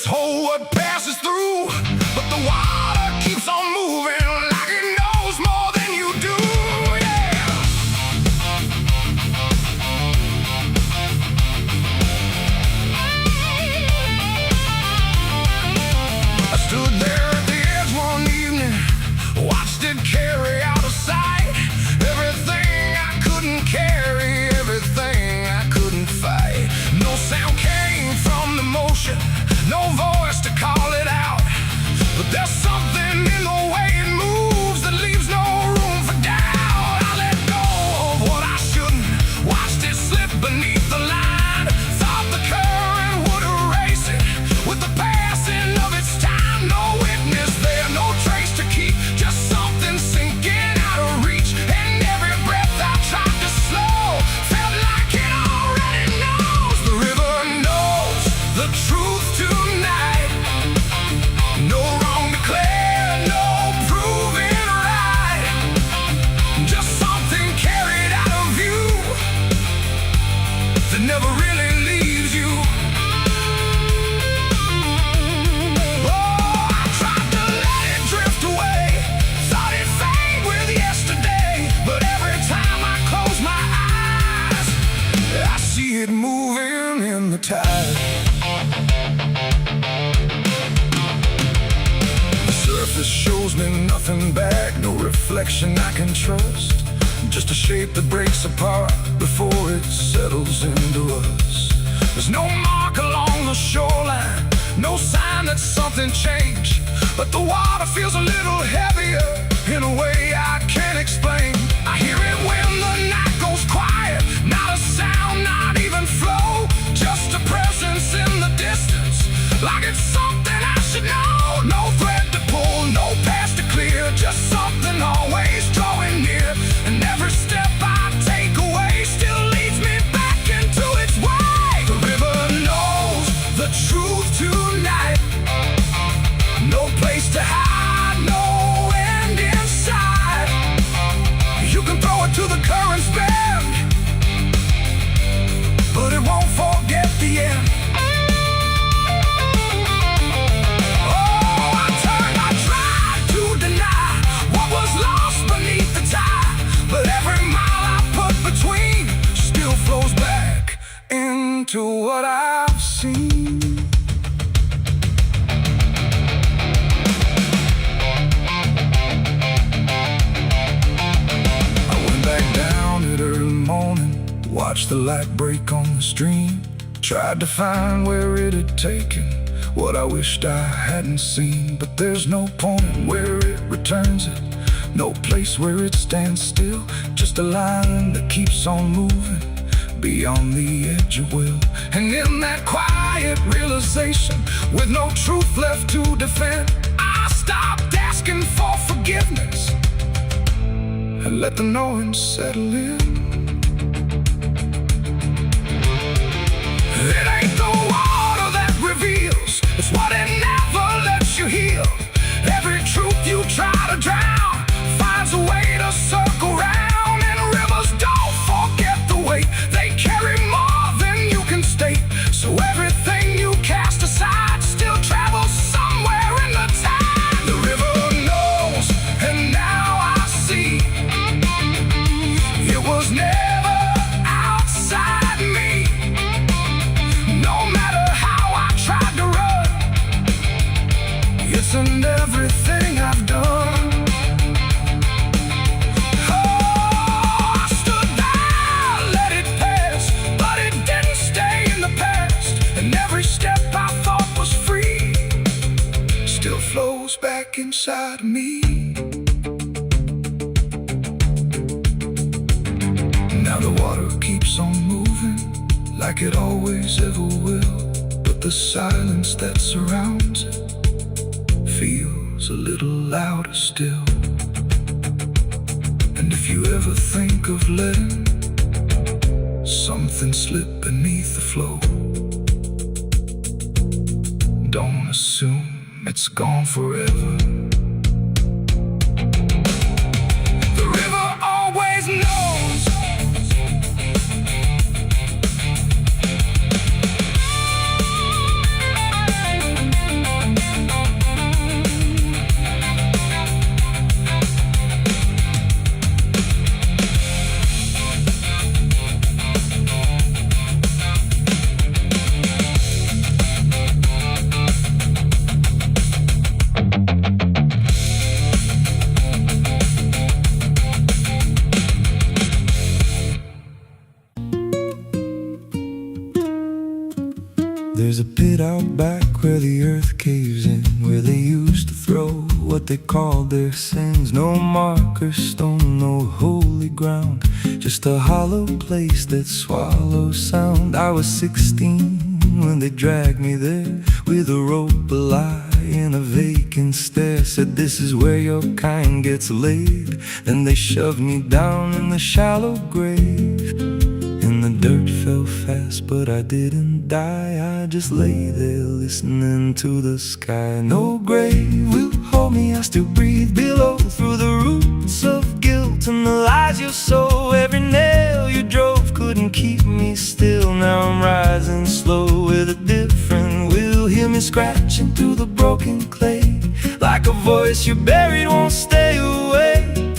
just hold what passes through, but the water keeps on moving like it knows more than you do. Yeah. I stood there at the edge one evening, watched it carry out of sight. Everything I couldn't carry, everything I couldn't fight. No sound came from the motion, no voice to call it out. But there's something in the way it moves that leaves no room for doubt. I let go of what I shouldn't, watched it slip beneath the line. Thought the current would erase it with the passing of its time. No witness there, no trace to keep, just something sinking out of reach. And every breath I tried to slow felt like it already knows. The river knows the truth tonight. No wrong declared, no proving right. Just something carried out of view that never really leaves you. Oh, I tried to let it drift away, thought it'd fade with yesterday. But every time I close my eyes, I see it moving in the tide. The surface shows me nothing back, no reflection I can trust. Just a shape that breaks apart before it settles into us. There's no mark along the shoreline, no sign that something changed. But the water feels a little heavier in a way I can't explain. I hear it when the night goes quiet, not a sound, not even flow, just a presence in the distance, like it's something I should know. No thread to pull, no path to clear, just something always drawing near. And every step I take away still leads me back into its way. The river knows the truth tonight. No place to hide, no end in sight. You can throw it to the current's bend, but it won't forget the end. Oh, I tried to deny what was lost beneath the tide, but every mile I put between still flows back into what I've seen. I went back down at early morning, watched the light break on the stream. Tried to find where it had taken what I wished I hadn't seen. But there's no point where it returns it, no place where it stands still. Just a line that keeps on moving beyond the edge of will. And in that quiet realization, with no truth left to defend, I stopped asking for forgiveness and let the knowing settle in. It ain't the water that reveals, it's what it never lets you heal. Every truth you try to drown finds a way to circle round. And rivers don't forget the weight, they carry more than you can state. So everything you cast aside still travels somewhere in the tide. The river knows, and now I see, it was never outside me. No matter how I tried to run, it's in everything I've done. Oh, I stood there, let it pass, but it didn't stay in the past. And every step I thought was free still flows back inside me. Now the water keeps on moving like it always ever will, but the silence that surrounds it feels a little louder still. And if you ever think of letting something slip beneath the flow, don't assume it's gone forever. The river always knows. where the earth caves in, where they used to throw what they called their sins. No marker stone, no holy ground, just a hollow place that swallows sound. I was 16 when they dragged me there, with a rope, a lie, in a vacant stare. Said, this is where your kind gets laid. Then they shoved me down in the shallow grave, and the dirt fell fast, but I didn't die. I just lay there listening to the sky. No grave will hold me, I still breathe below, through the roots of guilt and the lies you sow. Every nail you drove couldn't keep me still. Now I'm rising slow with a different will. Hear me scratching through the broken clay, like a voice you buried won't stay away.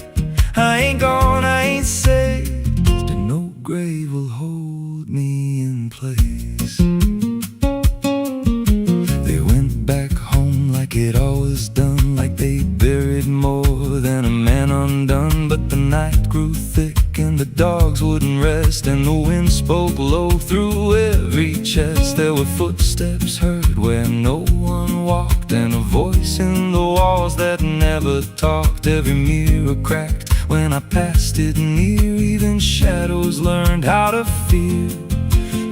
I ain't gone, I ain't saved, and no grave will hold me in place. They went back home like it always done, like they buried more than a man undone. But the night grew thick and the dogs wouldn't rest, and the wind spoke low through every chest. There were footsteps heard where no one walked, and a voice in the walls that never talked. Every mirror cracked when I passed it near, even shadows learned how to fear.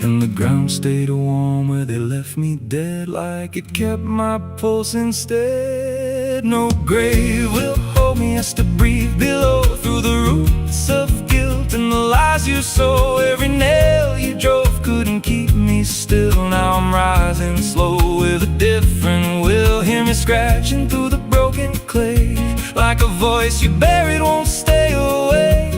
And the ground stayed warm where they left me dead, like it kept my pulse instead. No grave will hold me, I still breathe below, through the roots of guilt and the lies you sow. Every nail you drove couldn't keep me still. Now I'm rising slow with a different will. Hear me scratching through the broken clay, like a voice you buried won't stay away.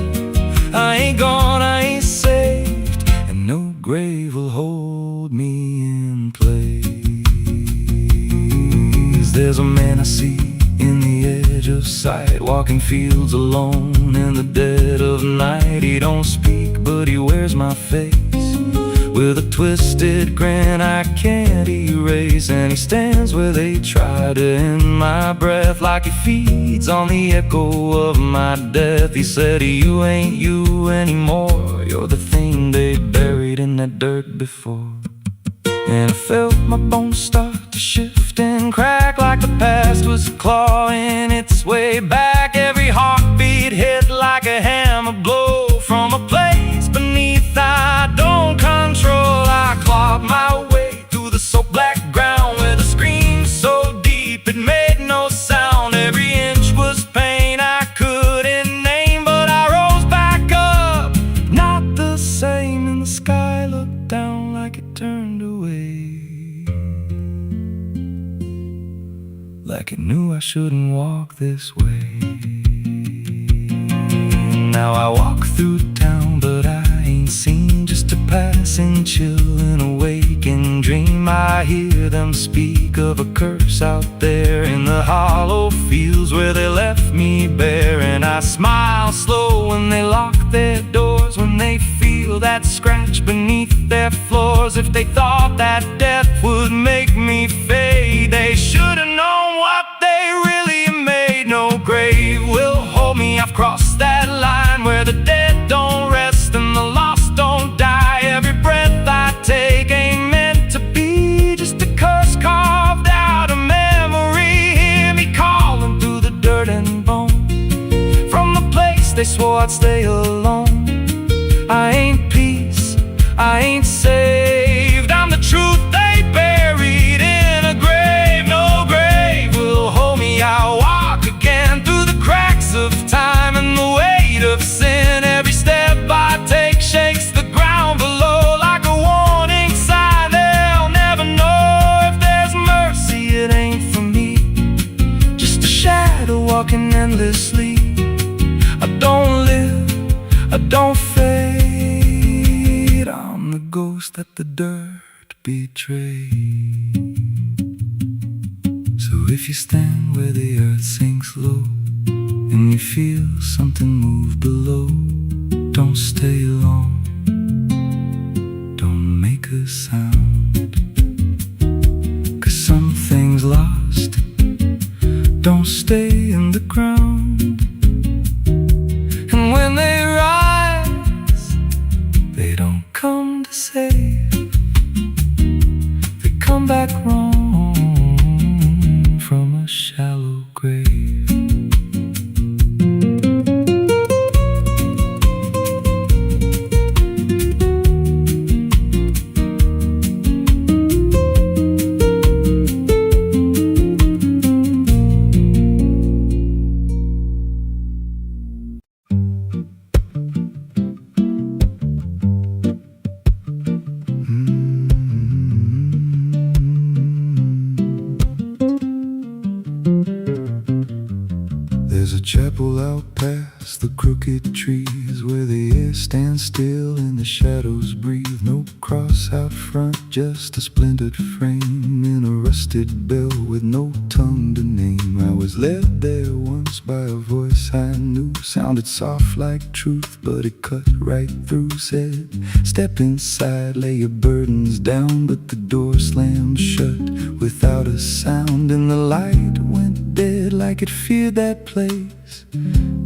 I ain't gone, I ain't saved, and no grave will hold me in place. There's a man I see in the edge of sight, walking fields alone in the dead of night. He don't speak, but he wears my face with a twisted grin I can't erase. And he stands where they try to end my breath, like he feeds on the echo of my death. He said, you ain't you anymore, you're the thing they buried in that dirt before. And I felt my bones start to shift and crack, like the past was clawing its way back. Every heartbeat hit like a hammer blow from a place beneath I don't control. I clawed my way through the soap black ground, with a scream so deep it made no sound. Every inch was pain I couldn't name, but I rose back up, not the same. And the sky looked down like it turned away, like it knew I shouldn't walk this way. Now I walk through town, but I ain't seen, just a passing chill in a waking dream. I hear them speak of a curse out there in the hollow fields where they left me bare. And I smile slow when they lock their doors, when they feel that scratch beneath their floors. If they thought that death would make me fade, they should have known what they really made. No grave will hold me, I've crossed that line where the dead don't rest and the lost don't die. Every breath I take ain't meant to be, just a curse carved out of memory. Hear me calling through the dirt and bone, from the place they swore I'd stay alone. I ain't peace, I ain't saved, I'm the truth they buried in a grave. No grave will hold me, I'll walk again through the cracks of time and the weight of sin. Every step I take shakes the ground below, like a warning sign. They'll never know if there's mercy, it ain't for me, just a shadow walking endlessly. I don't live, I don't fade, I'm the ghost that the dirt betrayed. So if you stand where the earth sinks low, and you feel something move below, don't stay long, don't make a sound, 'cause something's lost, don't stay in the ground. And when they rise, they don't come to save, they come back wrong. grave. There's a chapel out past the crooked trees, where the air stands still and the shadows breathe. No cross out front, just a splintered frame in a rusted bell with no tongue to name. I was led there once by a voice I knew, sounded soft like truth, but it cut right through. Said, step inside, lay your burdens down, but the door slammed shut without a sound, and the light went dead like it feared that place,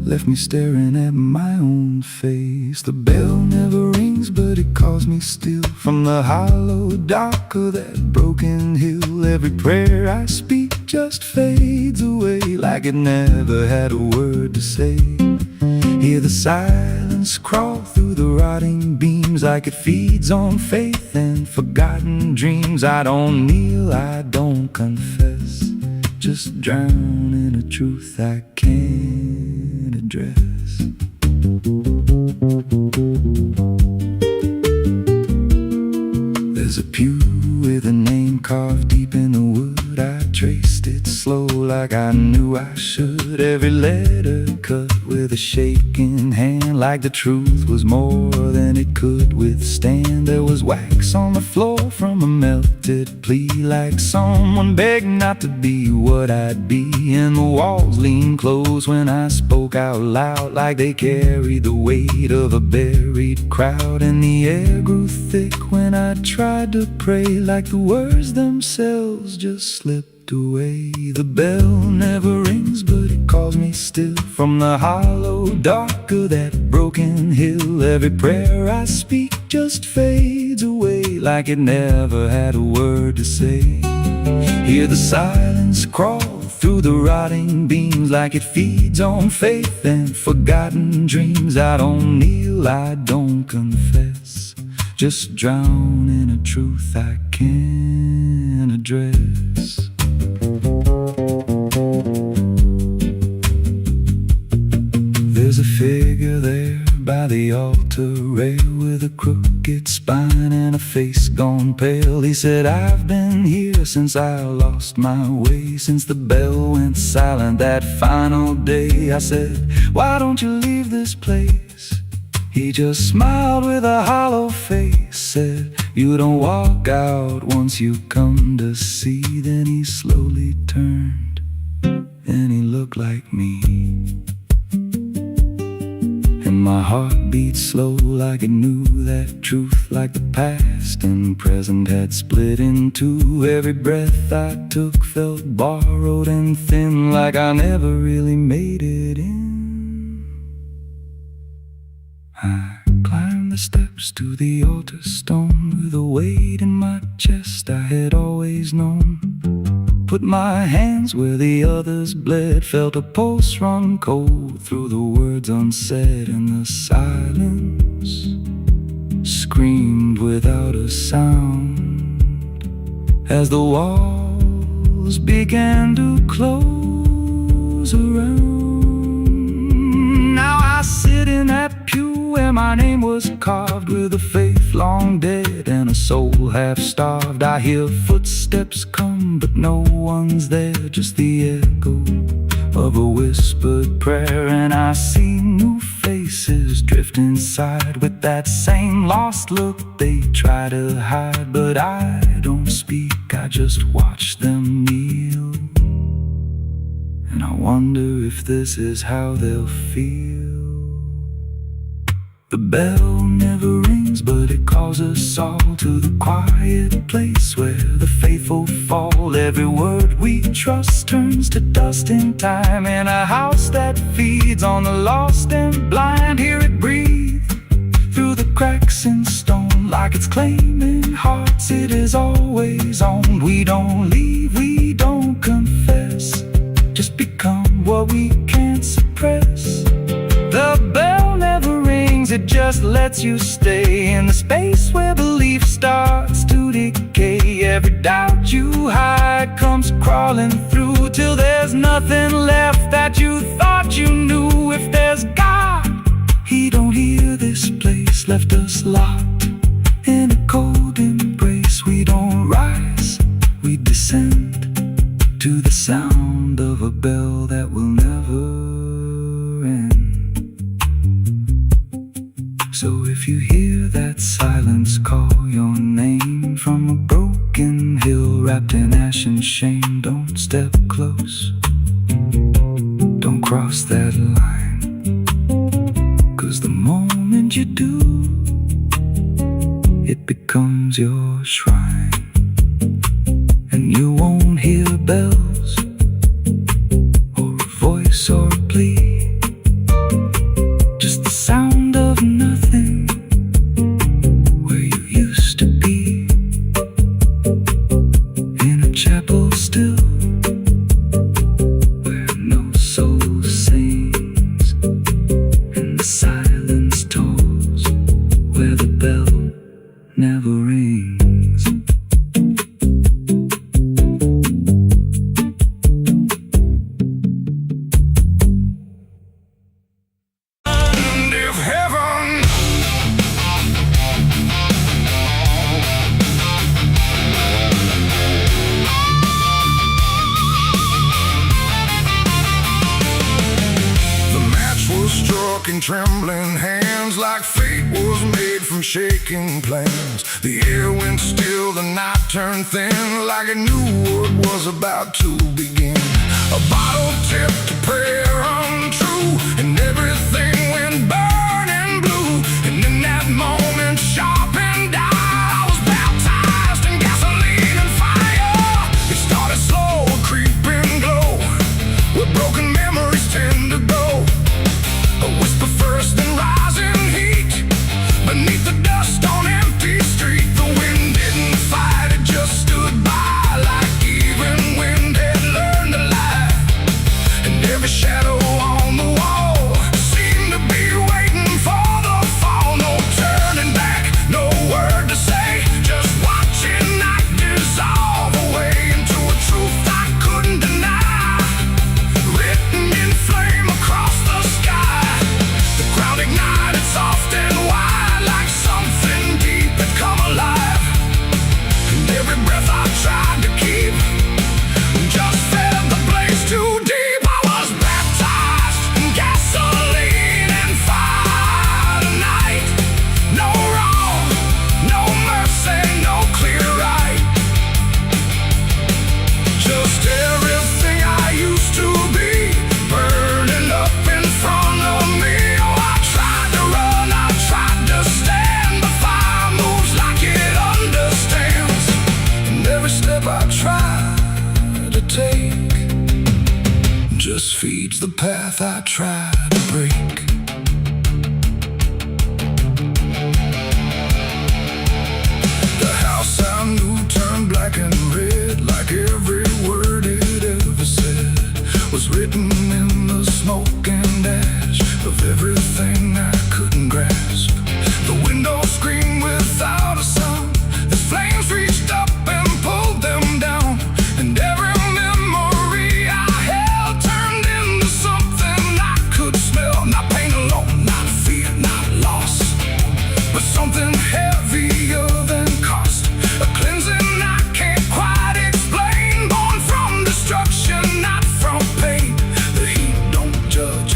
left me staring at my own face. The bell never rings, but it calls me still from the hollow dark of that broken hill. Every prayer I speak just fades away like it never had a word to say. Hear the silence crawl through the rotting beams like it feeds on faith and forgotten dreams. I don't kneel, I don't confess, just drown in a truth I can't address. There's a pew with a name carved deep in the wood. I traced it slow like I knew I should. Every letter cut with a shaking hand, like the truth was more than it could withstand. There was wax on the floor from a melted plea, like someone begged not to be what I'd be. And the walls leaned close when I spoke out loud, like they carried the weight of a buried crowd. And the air grew thick when I tried to pray, like the words themselves just slipped away. The bell never rings, but it calls me still from the hollow dark of that broken hill. Every prayer I speak just fades away like it never had a word to say. Hear the silence crawl through the rotting beams like it feeds on faith and forgotten dreams. I don't kneel, I don't confess, just drown in a truth I can't address. There's a figure there by the altar rail with a crooked spine and a face gone pale. He said, I've been here since I lost my way, since the bell went silent that final day. I said, why don't you leave this place? He just smiled with a hollow face, said, you don't walk out once you come to see. Then he slowly turned and he looked like me, and my heart beat slow like it knew that truth, like the past and present had split in two. Every breath I took felt borrowed and thin, like I never really made it in. I climbed the steps to the altar stone with a weight in my chest I had always known. Put my hands where the others bled, felt a pulse run cold through the words unsaid, and the silence screamed without a sound as the walls began to close around. Now I sit in that pew where my name was carved, with a faith long dead and a soul half starved. I hear footsteps come, but no one's there, just the echo of a whispered prayer. And I see new faces drift inside with that same lost look they try to hide. But I don't speak, I just watch them kneel, and I wonder if this is how they'll feel. The bell never rings, but it calls us all to the quiet place where the faithful fall. Every word we trust turns to dust in time, in a house that feeds on the lost and blind. Hear it breathe through the cracks in stone, like it's claiming hearts it is always on. We don't leave, we don't confess, just because what we can't suppress. The bell never rings, it just lets you stay in the space where belief starts to decay. Every doubt you hide comes crawling through, till there's nothing left that you thought you knew. If there's God, He don't hear this place, left us locked in a cold embrace. We don't rise, we descend to the sound of a bell that will never end. So if you hear that silence call your name from a broken hill wrapped in ash and shame, don't step close, don't cross that line, 'cause the moment you do, it becomes your shrine. And you won't hear bells or a voice or a plea, just the sound of nothing where you used to be, in a chapel still where no soul sings, and the silence tolls where the bell never rings. In trembling hands, like fate was made from shaking plans. The air went still, the night turned thin, like it knew what was about to begin. A bottle tipped, a prayer untrue, and everything went burning blue. And in that moment, sharp and dire, I was baptized in gasoline and fire. It started slow, a creeping glow, where broken memories tend to go. A whisper first, then rising heat beneath the dust on empty street. The wind didn't fight, it just stood by, like even wind had learned to lie. And every shadow on the wall seemed to be waiting for the fall. No turning back, no word to say, just watching night dissolve away into a truth I couldn't deny, written in flame across the sky. The ground ignited soft and wide, like something deep had come alive. And every breath I tried to keep just fed the blaze too deep. I was baptized in gasoline and fire tonight. No wrong, no mercy, no clear right, just everything I used to be burning up in front of me. Oh, I tried to run, I tried to stand, but fire moves like it understands. And every step I try to take just feeds the path I try to break. The house I knew turned black and red, like every word it ever said was written in the smoke and ash of everything I couldn't grasp. The window screamed without a sound, the flames reached up and pulled them down. And every memory I held turned into something I could smell. Not pain alone, not fear, not loss, but something heavier than cost. A cleansing I can't quite explain, born from destruction, not from pain. The heat don't judge,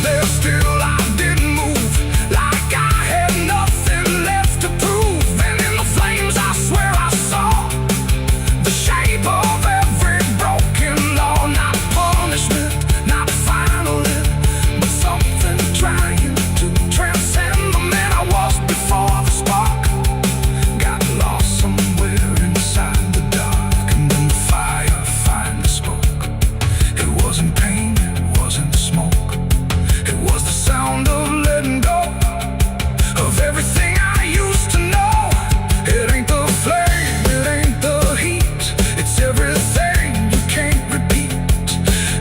there still, I didn't move, like I had nothing left to prove. And in the flames I swear I saw the shape of every broken law. Not punishment, not finally, but something trying to transcend the man I was before the spark got lost somewhere inside the dark. And then the fire finally spoke. It wasn't pain, it wasn't smoke, it was the sound of letting go of everything I used to know. It ain't the flame, it ain't the heat, it's everything you can't repeat.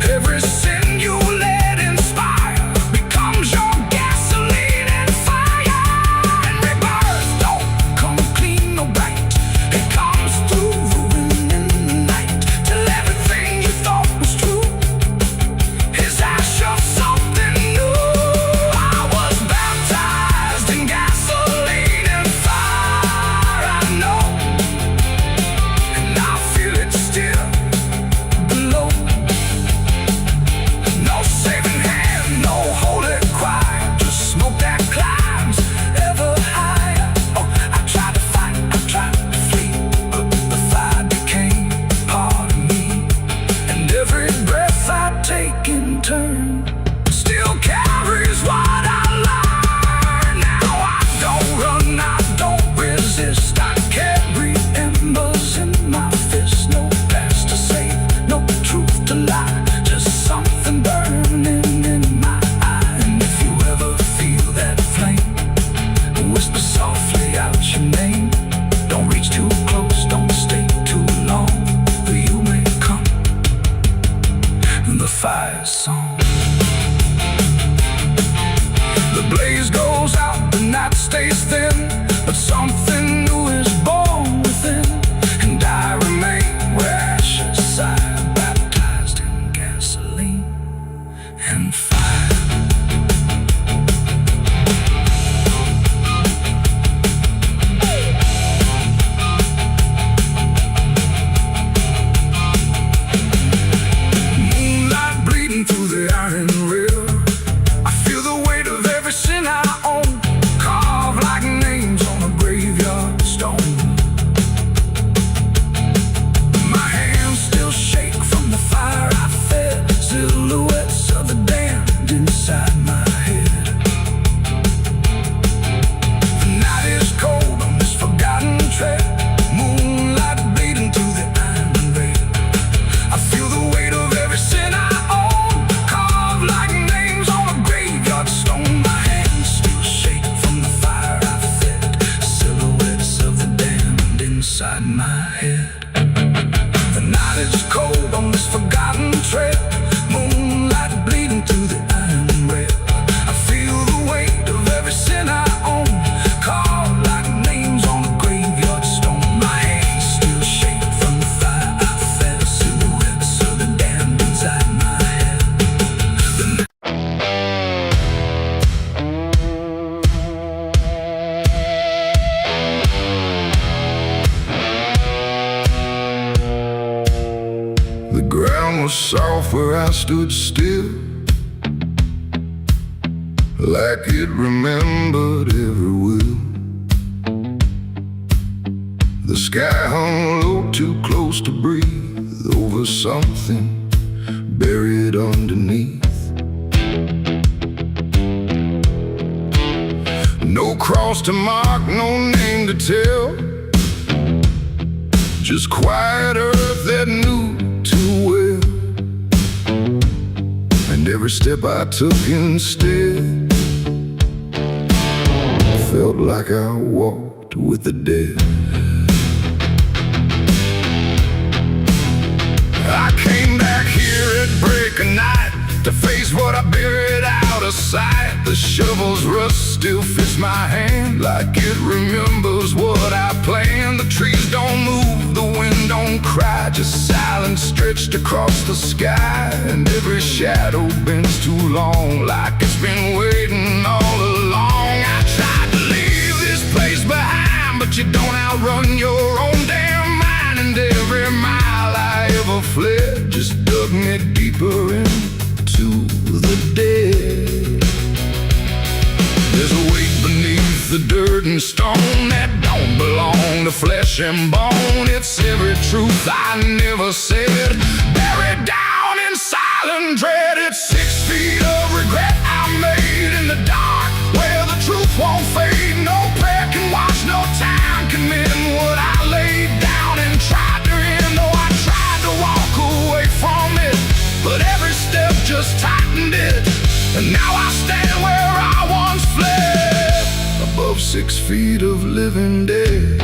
Every sin you let inspire becomes your gasoline and fire. And rebirth don't come clean or bright, it comes through ruin in the night, till everything you thought was true is ash of something new. I was baptized in gasoline and fire, I know, and I feel it still below. No saving hand, no holy choir, just smoke that climbs ever higher. Oh, I tried to fight, I tried to flee, but the fire became part of me. And every breath I take in turn still carries what I learned. Now I don't run, I don't resist, I carry embers in my fist. No past to save, no truth to lie, just something burning in my eye. And if you ever feel that flame, whisper softly out your name. Don't reach too close, don't stay too long, or you may come in the fire song. The blaze goes out, the night stays thin, but something new is born within. And I remain where ashes sigh, baptized in gasoline and fire. Moonlight bleeding through the iron rail, I feel the weight of every sin I own, carved like names on a graveyard stone. My hands still shake from the fire I fed, silhouettes of the damned inside my head. The night is cold on this forgotten trail, moonlight bleeding through the iron veil. I feel the weight of every sin I own, carved like names on a graveyard stone. My hands still shake from the fire I fed, silhouettes of the damned inside my head. The night is cold on this forgotten trail, moonlight bleeding through the iron rail. I feel the weight of every sin I own, carved like names on a graveyard stone. My hands still shake from the fire I fed, silhouettes of the damned inside my head. The ground was soft where I stood still, like it remembered every will. The sky hung low, too close to breathe, over something buried underneath. No cross to mark, no name to tell, just quiet earth that knew too well. And every step I took instead felt like I walked with the dead. I came back here at break of night to face what I buried out of sight. The shovel's rust still fits my hand, like it remembers what I planned. The trees don't move, the wind don't cry, just silence stretched across the sky. And every shadow bends too long, like it's been waiting all along. I tried to leave this place behind, but you don't outrun your own damn mind. And every mile I ever fled just dug me deeper into the dead. the dirt and stone that don't belong to flesh and bone. It's every truth I never said, buried down in silent dread. It's 6 feet of regret I made in the dark, where the truth won't fade. No prayer can wash, no time can mend what I laid down and tried to end. Oh, I tried to walk away from it, but every step just tightened it. And now I stand where I once fled, above 6 feet of living dead.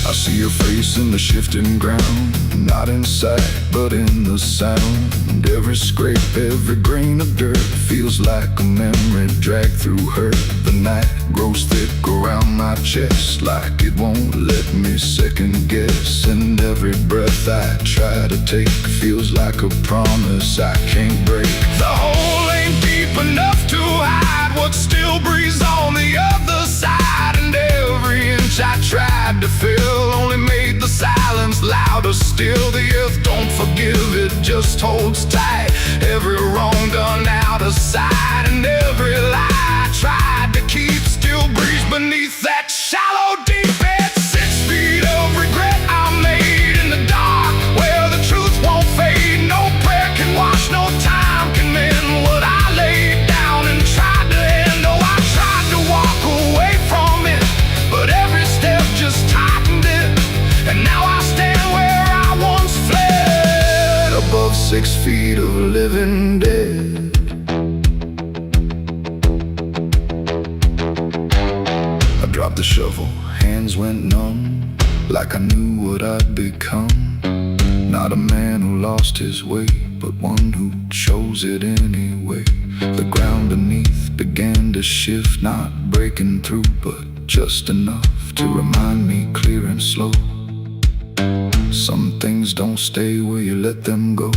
I see your face in the shifting ground, not in sight, but in the sound. Every scrape, every grain of dirt feels like a memory dragged through hurt. The night grows thick around my chest, like it won't let me second guess. And every breath I try to take feels like a promise I can't break. The hole ain't deep enough to hide what still breathes on the other side. And every inch I tried to fill only made the silence louder still. The earth don't forgive, it just holds tight. Every wrong done out of sight, and every lie I tried to keep still breathes beneath that shallow deep end. 6 feet of regret I made in the dark, where the truth won't fade. No prayer can wash, no time can mend what I laid down and tried to end. Oh, I tried to walk away from it, but every step just tightened it. And now I stand where I once fled, above 6 feet of living dead. I dropped the shovel, hands went numb, like I knew what I'd become. Not a man who lost his way, but one who chose it anyway. The ground beneath began to shift, not breaking through, but just enough to remind me clear and slow. Some things don't stay where you let them go.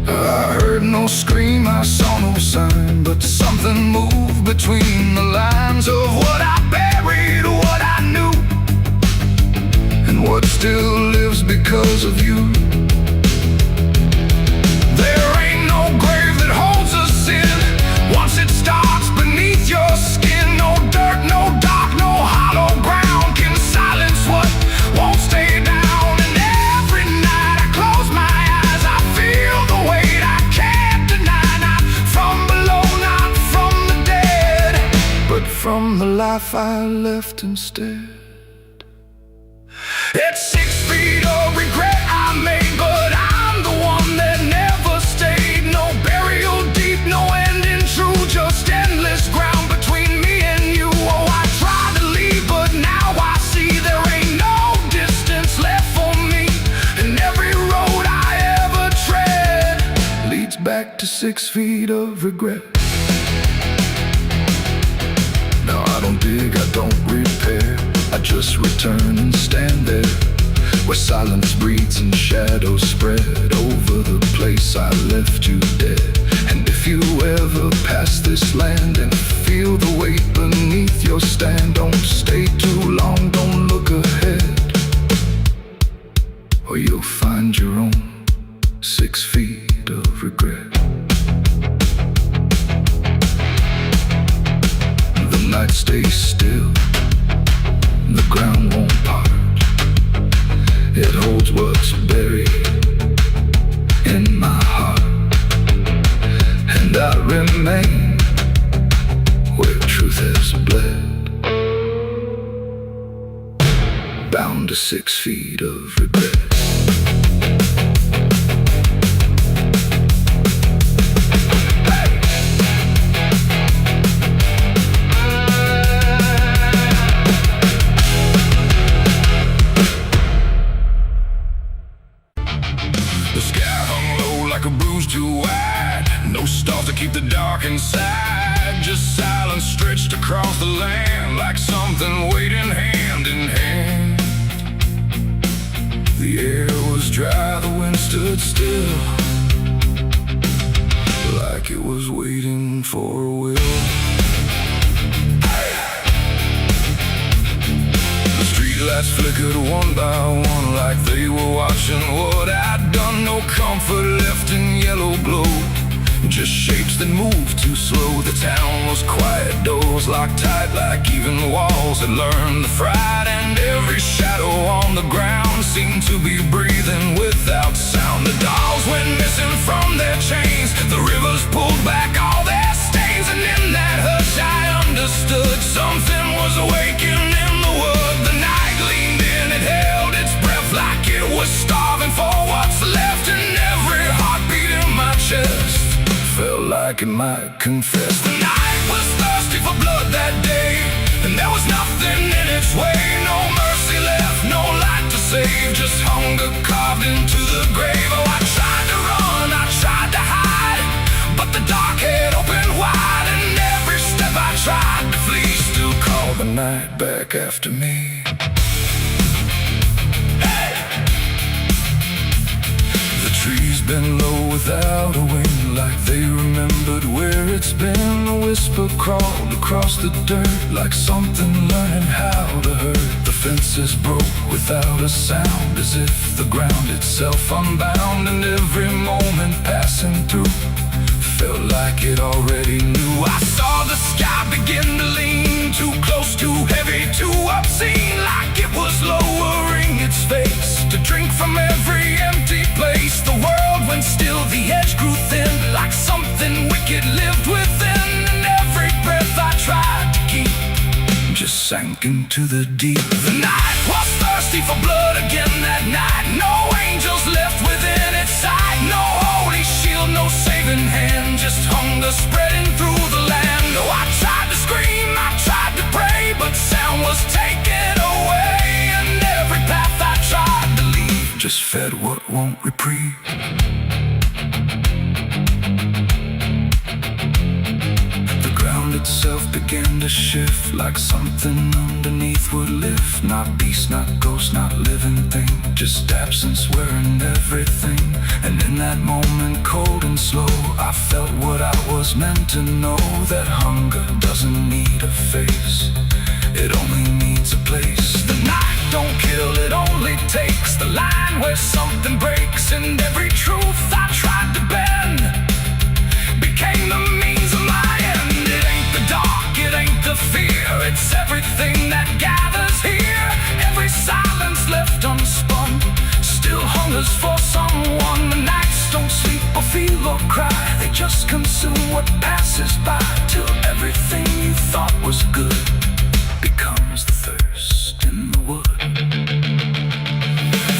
I heard no scream, I saw no sign, but something moved between the lines of what I buried, what I knew, and what still lives because of you. There ain't no grave that holds us in once it starts beneath your skin. No dirt, no dark, no hollow ground can silence what won't stay down. And every night I close my eyes, I feel the weight I can't deny. Not from below, not from the dead, but from the life I left instead. It's 6 feet of regret I made, but I'm the one that never stayed. No burial deep, no ending true, just endless ground between me and you. Oh, I tried to leave, but now I see there ain't no distance left for me. And every road I ever tread leads back to 6 feet of regret. Now I don't dig, I don't repair, I just return and stand there, where silence breathes and shadows spread over the place I left you dead. And if you ever pass this land and feel the weight beneath your stand, don't stay too long, don't look ahead, or you'll find your own 6 feet of regret. The night stays still, the ground won't part. It holds what's buried in my heart, and I remain where truth has bled, bound to 6 feet of regret. Keep the dark inside, just silence stretched across the land, like something waiting hand in hand. The air was dry, the wind stood still, like it was waiting for a will. The streetlights flickered one by one, like they were watching what I'd done. No comfort left in yellow glow, Just shapes that move too slow. The town was quiet, doors locked tight like even walls had learned the fright. And every shadow on the ground seemed to be breathing without sound. The dolls went missing from their chains, the rivers pulled back all their stains. And in that hush I understood something was awakening in the wood. The night leaned in, it held its breath like it was starving for what's left. And every heartbeat in my chest felt like it might confess. The night was thirsty for blood that day, and there was nothing in its way. No mercy left, no light to save, just hunger carved into the grave. Oh, I tried to run, I tried to hide, but the dark had opened wide. And every step I tried to flee still called the night back after me. Trees been low without a wind, like they remembered where it's been. A whisper crawled across the dirt, like something learning how to hurt. The fences broke without a sound, as if the ground itself unbound. And every moment passing through felt like it already knew. I saw the sky begin to lean, too close, too heavy, too obscene, like it was lowering its face to drink from every empty place. The world went still, the edge grew thin, like something wicked lived within. And every breath I tried to keep just sank into the deep. The night was thirsty for blood again that night. No angels left within its sight, no holy shield, no saving hand, just hunger spreading through the land. Oh, I tried to scream, I tried to pray, but sound was taken away. And every path I tried to leave just fed what won't reprieve. The ground itself began to shift, like something underneath would lift. Not beast, not ghost, not living thing, just absence wearing everything. And in that moment, cold and slow, I felt what I was meant to know, that hunger doesn't need a face, it only needs a place. The night don't kill, it only takes the line where something breaks. And every truth I tried to bend became the means of my end. It ain't the dark, it ain't the fear, it's everything that gathers here. Every silence left unspun still hungers for someone. The nights don't sleep or feel or cry, they just consume what passes by, till everything you thought was good becomes the thirst in the wood.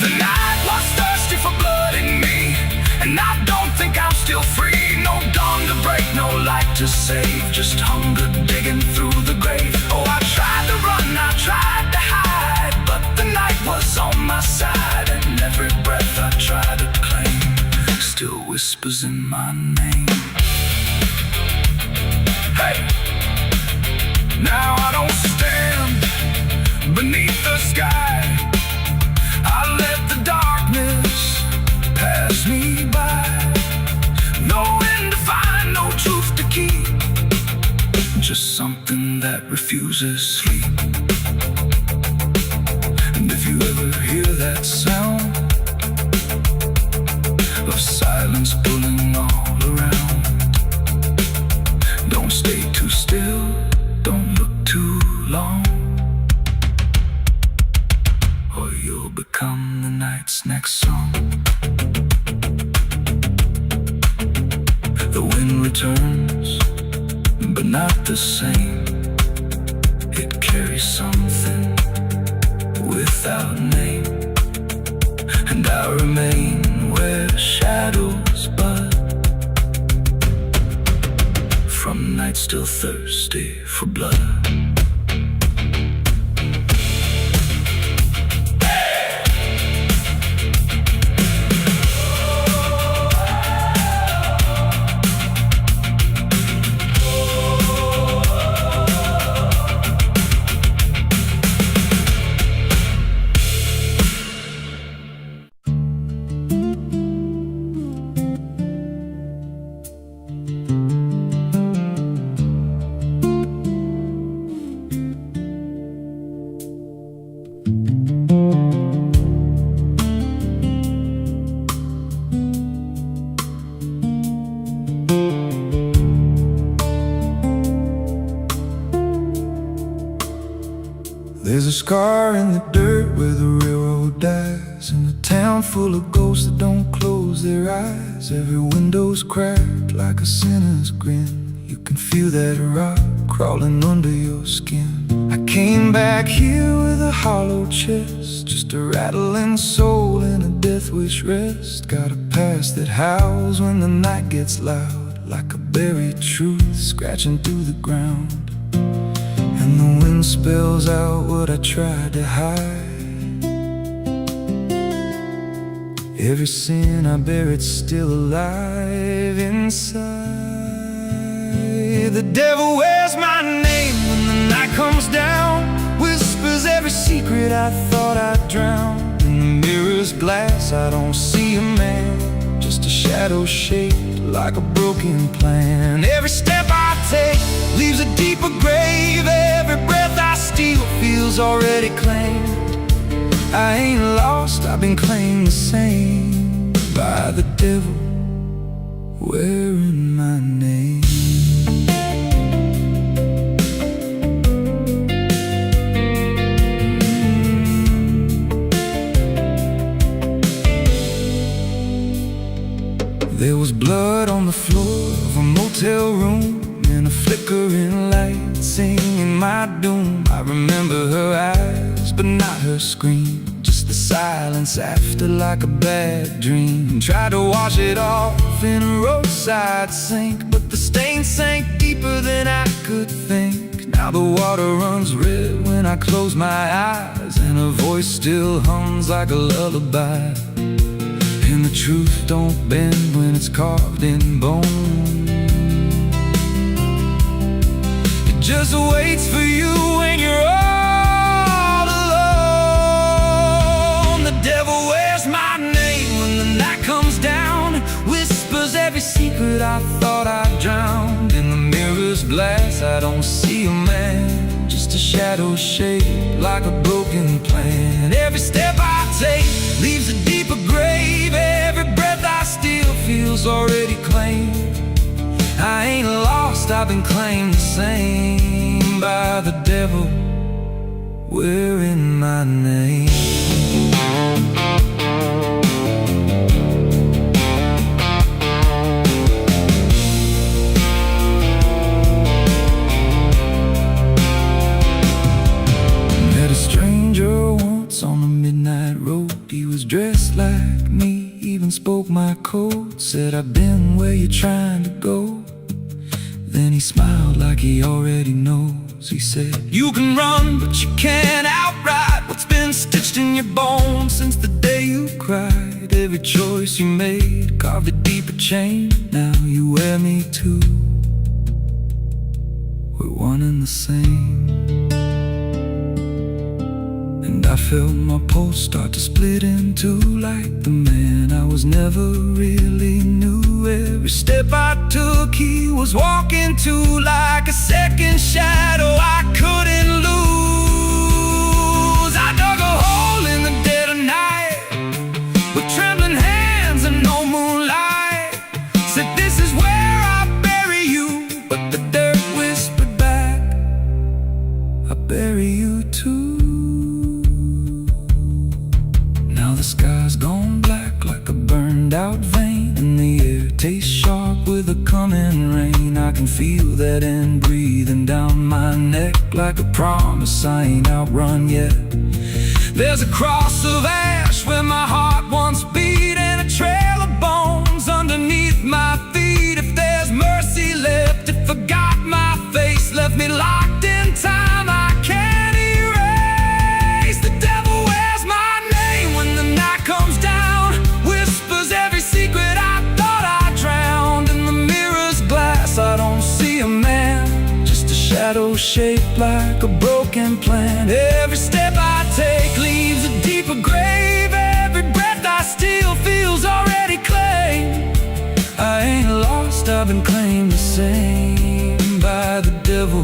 The night was thirsty for blood in me, and I don't think I'm still free. No dawn to break, no light to save, just hunger digging through the grave. Oh, I tried to run, I tried to hide, but the night was on my side. And every breath I try to claim still whispers in my name. Hey! Now I don't stand beneath the sky, I let the darkness pass me by. No end to find, no truth to keep, just something that refuses sleep. And if you ever hear that sound of silence pulling all around, don't stay too still, don't look too long, or you'll become the night's next song. The wind returns, but not the same. It carries something without name, and I remain where shadows bud, from nights still thirsty for blood. There's a scar in the dirt where the railroad dies, and a town full of ghosts that don't close their eyes. Every window's cracked like a sinner's grin. You can feel that rock crawling under your skin. I came back here with a hollow chest, just a rattling soul and a death wish rest. Got a past that howls when the night gets loud, like a buried truth scratching through the ground. And the wind spells out what I tried to hide. Every sin I bear, it's still alive inside. The devil wears my name when the night comes down, whispers every secret I thought I'd drown. In the mirror's glass I don't see a man, just a shadow shaped like a broken plan. Every step I take leaves a deeper grave. Every breath I steal feels already claimed. I ain't lost, I've been claimed the same by the devil wearing my name. There was blood on the floor of a motel room, and a flickering light singing my doom. I remember her eyes, but not her scream, just the silence after like a bad dream. Tried to wash it off in a roadside sink, but the stain sank deeper than I could think. Now the water runs red when I close my eyes, and her voice still hums like a lullaby. And the truth don't bend when it's carved in bone. It just waits for you when you're all alone. The devil wears my name when the night comes down, whispers every secret I thought I'd drowned. In the mirror's glass I don't see a man, just a shadow shaped like a broken plan. Every step I take leaves a deeper grave. Every breath I steal feels already claimed. I ain't lost, I've been claimed the same by the devil wearing my name. Met a stranger once on the midnight road. He was dressed like me, even spoke my code. Said, I've been where you're trying to go. Then he smiled like he already knows. He said, you can run, but you can't outride what's been stitched in your bones since the day you cried. Every choice you made carved a deeper chain. Now you wear me too. We're one and the same. And I felt my pulse start to split in two, like the man I was never really knew. Every step I took he was walking to, like a second shadow I couldn't lose. I dug a hole in the dead of night with trembling hands and no moonlight. Said, this is where I bury you, but the dirt whispered back, I bury you too. Now the sky's gone black like a burned out vein, and the air tastes sharp with the coming rain. I can feel that end breathing down my neck, like a promise I ain't outrun yet. There's a cross of ash where my heart once beat, and a trail of bones underneath my feet. If there's mercy left, it forgot my face, left me locked in time I can't erase. The devil wears my name when the night comes down, whispers every secret I thought I drowned. In the mirror's glass I don't see a man, just a shadow shaped like a broken plan. Every step I take leaves a deeper grave. Every breath I steal feels already claimed. I ain't lost, I've been claimed the same by the devil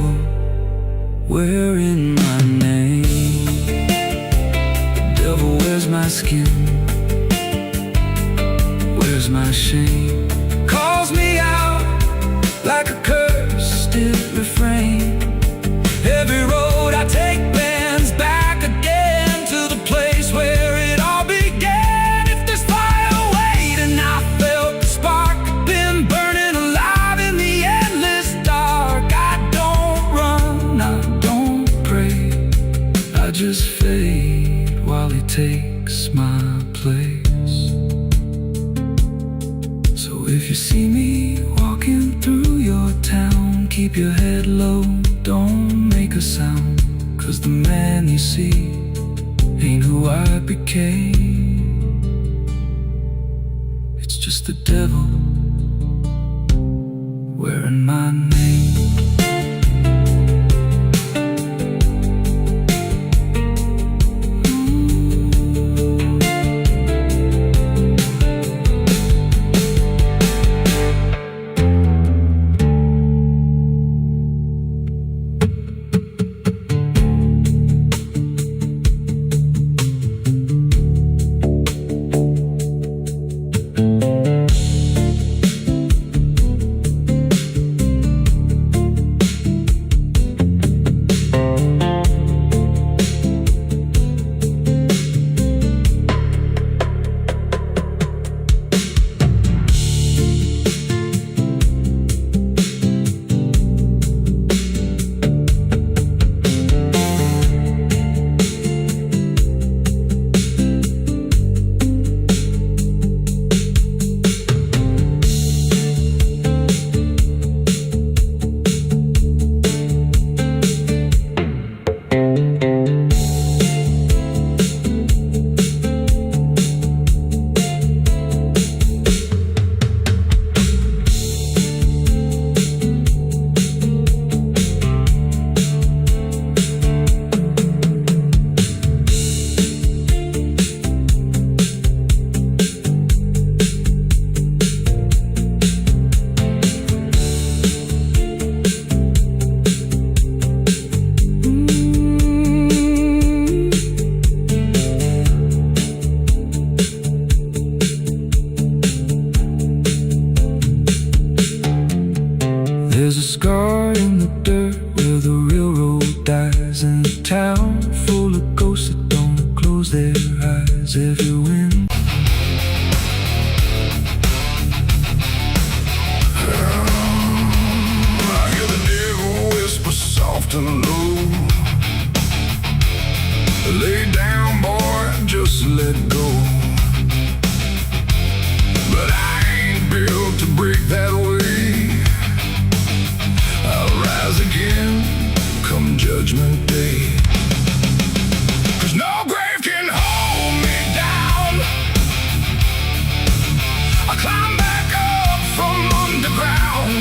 wearing my name. The devil wears my skin, wears my shame, calls me out like a cursed refrain. Every road I take bends back just fade while he takes my place. So if you see me walking through your town, keep your head low, don't make a sound, 'cause the man you see ain't who I became. It's just the devil wearing my name. There's a scar in the dirt where the railroad dies, in a town full of ghosts that don't close their eyes. Every wind I hear the devil whisper soft and low, lay down, boy, just let go. But I ain't built to break that way. Again, come Judgment Day. 'Cause no grave can hold me down. I climb back up from underground,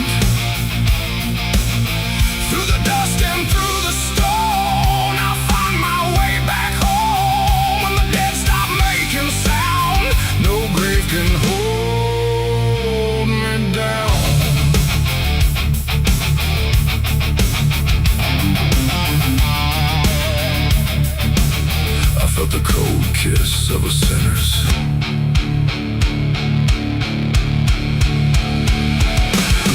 through the dust and through the stone. I'll find my way back home when the dead stop making sound. No grave can hold me down. Felt the cold kiss of a sinner's.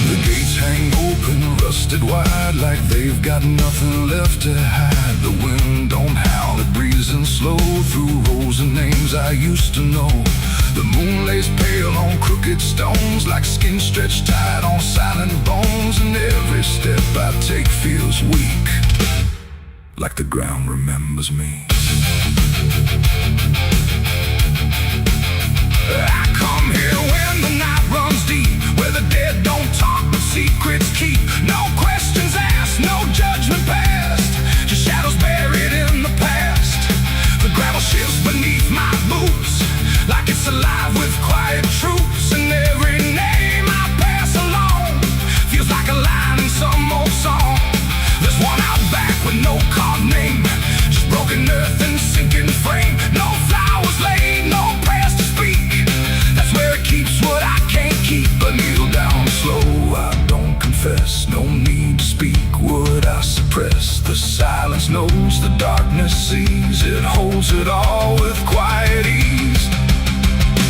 The gates hang open, rusted wide, like they've got nothing left to hide. The wind don't howl, it breathes in slow through rows and names I used to know. The moon lays pale on crooked stones, like skin stretched tight on silent bones. And every step I take feels weak, like the ground remembers me. I come here when the night runs deep, where the dead don't talk but secrets keep. No questions asked, no judgment passed, just shadows buried in the past. The gravel shifts beneath my boots, like it's alive with quiet troops. And every name I pass along feels like a line in some old song. There's one out back with no carved name, just broken earth and sinking frame. No flowers laid, no prayers to speak. That's where it keeps what I can't keep. But kneel down slow, I don't confess. No need to speak what I suppress. The silence knows, the darkness sees. It holds it all with quiet ease.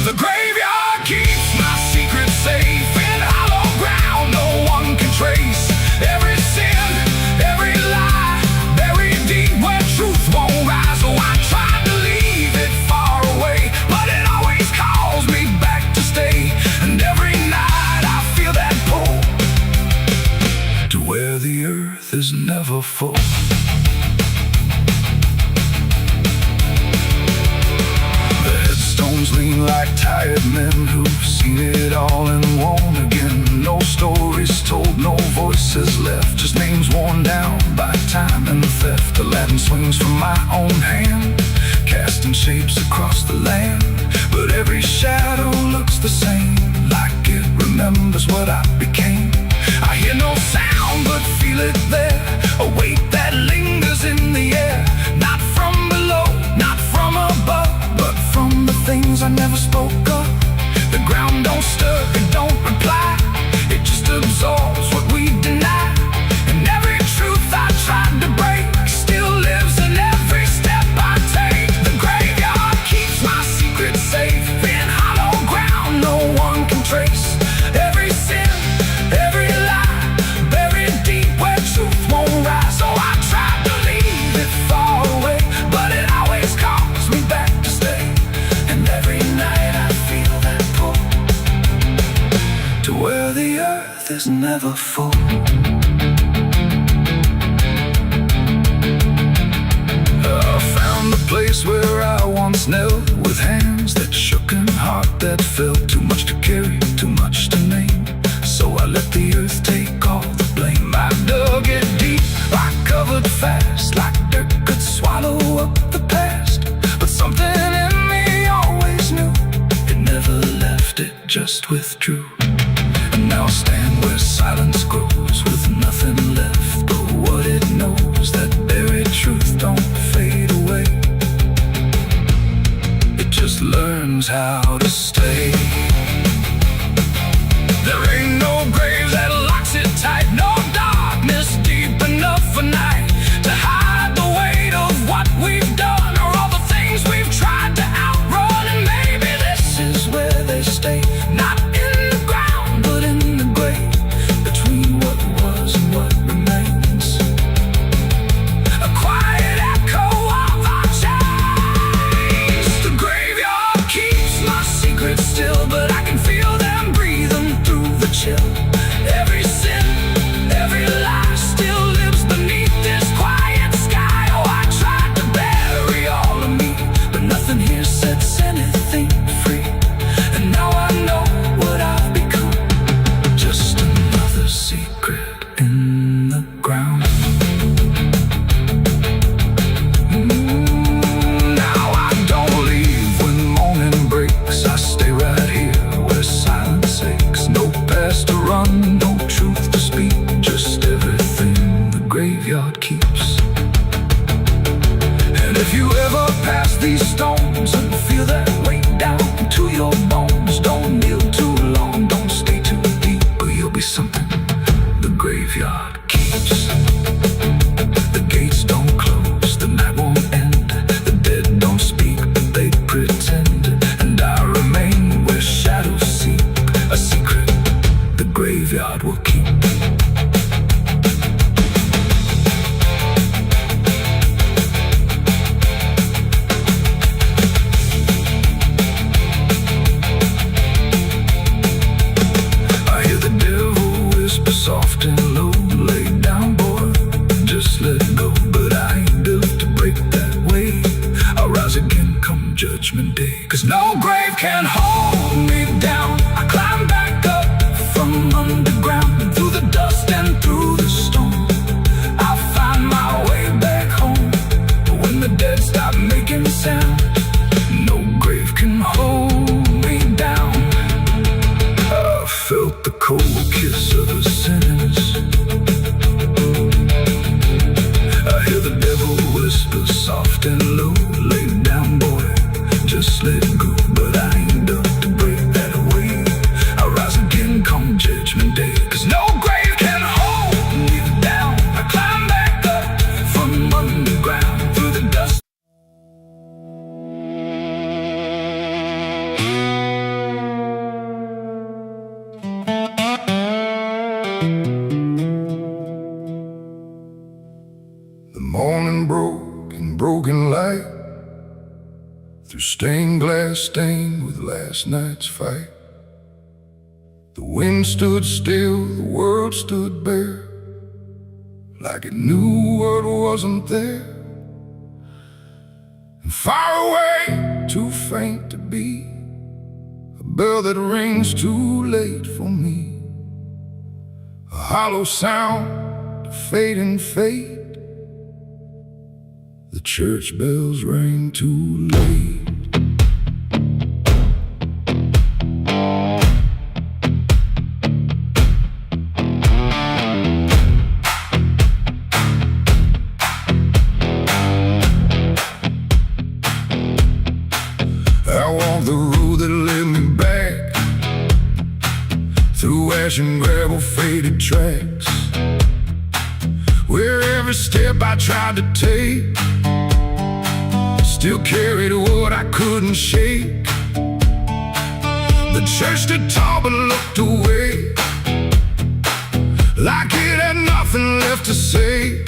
The graveyard keeps my secrets safe in hollow ground no one can trace. Every sin, every lie, buried deep where truth won't rise. Oh, I tried to leave it far away, but it always calls me back to stay. And every night I feel that pull to where the earth is never full. like tired men who've seen it all and won't again. No stories told, no voices left, just names worn down by time and theft. The Latin swings from my own hand, casting shapes across the land, but every shadow looks the same, like it remembers what I became. I hear no sound but feel it there, a weight that lingers in the air. Not from below, not from above, but from the things I never spoke of. The ground don't stir, it don't reply, it just absorbs what we deny. And every truth I tried to break still lives in every step I take. The graveyard keeps my secret safe in hollow ground no one can trace. Every sin, every lie, buried deep where truth won't rise. So I tried to leave it far away, but it always calls me back to stay. And every night I feel that pull to where the earth is never full. I found a place where I once knelt, with hands that shook and heart that felt. Too much to carry, too much to name, so I let the earth take all the blame. I dug it deep, I covered fast, like dirt could swallow up the past. But something in me always knew, it never left, it just withdrew. And now I stand where silence grows, with nothing left but what it knows. That buried truth don't fade away, it just learns how to stay. There ain't no grave that locks it tight, no darkness deep enough for night to hide the weight of what we've done, or all the things we've tried to outrun. And maybe this is where they stay, not in the ground but in the grave, between what was and what remains. A quiet echo of our chains. The graveyard keeps my secrets still, but I can feel them breathing through the chill. Every sin, every lie still lives beneath this quiet sky. Oh, I tried to bury all of me, but nothing here sets anything free. And now I know what I've become, just another secret in the ground. Now I don't leave when morning breaks, I stay right here where silence aches. No past to run, no truth to speak, just everything the graveyard keeps. And if you ever pass these stones and feel that weight down to your bones, don't kneel too long, don't stay too deep, or you'll be something the graveyard keeps. The gates don't close, the night won't end, the dead don't speak, but they pretend. And I remain where shadows seep, a secret the graveyard will keep. I hear the devil whisper soft and low, lay down boy, just let go. But I ain't built to break that way, I'll rise again come judgment day. Cause no grave can hold me down, I climb back up from underground, and through the dust and through the storm, I'll find my way back home. But when the dead stop making sound, no grave can hold me down. I felt the cold kiss of the sinners, I hear the devil whisper soft and low, lay down boy, just let go. But I ain't done to break that away, I'll rise again come judgment day. Cause no grave can hold me down, I climb back up from underground, through the dust. The morning broke in broken light, through stained glass stained with last night's fight. The wind stood still, the world stood bare, like it knew what wasn't there. And far away, too faint to be, bell that rings too late for me, a hollow sound, a fading fate. The church bells rang too late. I walked the road that led me back through ash and gravel, faded tracks, where every step I tried to take still carried what I couldn't shake. The church stood tall but looked away, like it had nothing left to say.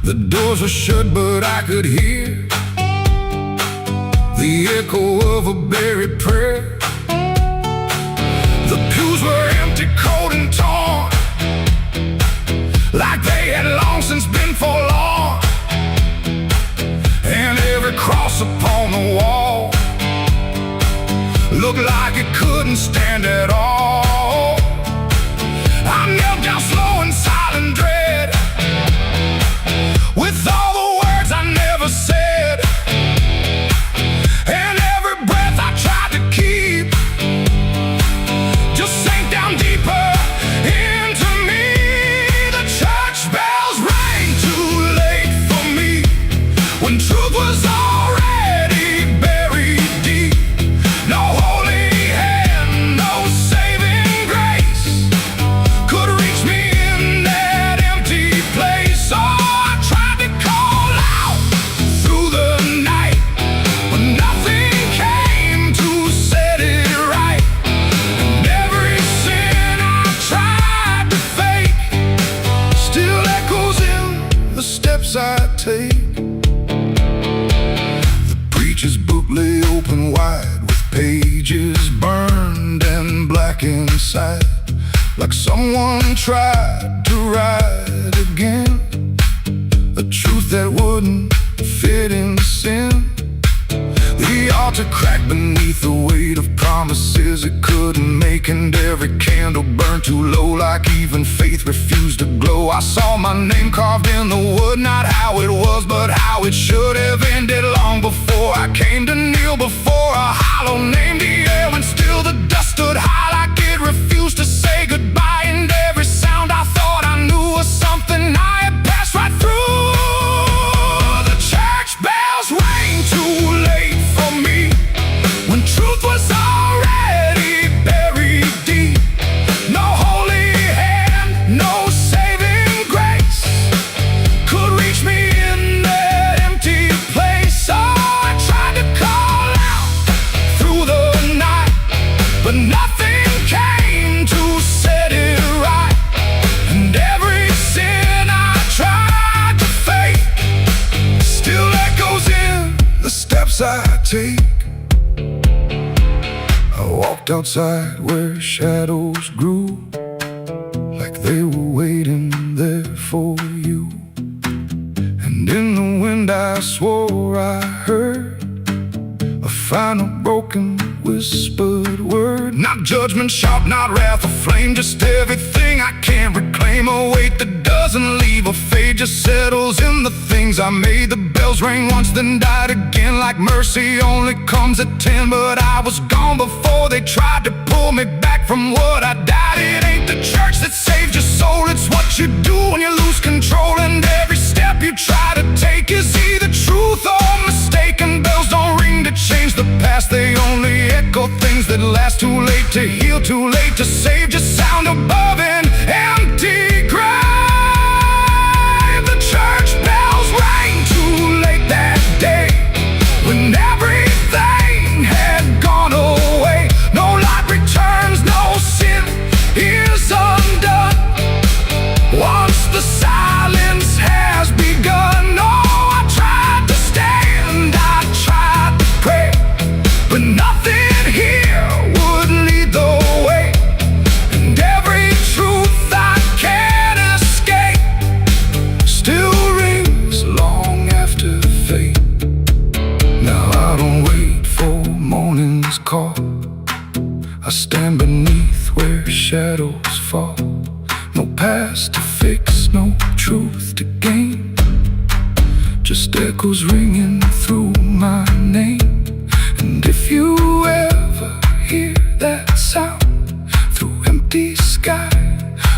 The doors were shut but I could hear the echo of a buried prayer. The pews were empty, cold and torn, like they had long since been forlorn. And every cross upon the wall looked like it couldn't stand at all. I knelt down slow in silent dread, with all the words I never said, and every breath I tried to keep just sank down deeper into me. The church bells rang too late for me, when truth was already buried deep. No holy hand, no saving grace could reach me in that empty place. Oh, I tried to call out through the night, but nothing came to set it right. And every sin I tried to fake still echoes in the steps I take. The preacher's book lay open wide, with pages burned and black inside, like someone tried to write again a truth that wouldn't fit in sin. The altar cracked beneath the weight of promises it couldn't make, and every candle burned too low, like even faith refused to glow. I saw my name carved in the wood, not how it was, but how it should have ended long before I came to kneel before a hollow named the air, when still the dust stood high like it refused to say goodbye. And every sound I thought I knew was something I had passed right through. The church bells rang too late for me, when truth was already buried deep. No holy hand, no saving grace could reach me in that empty place. Oh, I tried to call out through the night, but nothing came to set it right. And every sin I tried to fake still echoes in the steps I take. I walked outside where shadows grew, like they were waiting there for you. And in the wind I swore I heard a final broken whispered word. Not judgment sharp, not wrath or flame, just everything I can't reclaim. A weight that doesn't leave a fade, just settles in the things I made. The bells rang once, then died again, like mercy only comes at 10. But I was gone before they tried to pull me back from what I died. It ain't the church that saved your soul, it's what you do when you lose control. And every step you try to take is either truth or mistaken. Bells don't ring to change the past, they only echo things that last. Too late to heal, too late to save, just sound above an empty grave. The church bells rang too late that day, when everything had gone away. No light returns, no sin is undone once the silence has begun. Oh, I tried to stand, I tried to pray, but nothing here would lead the way. And every truth I can't escape still rings long after fate. Now echoes ringing through my name. And if you ever hear that sound through empty sky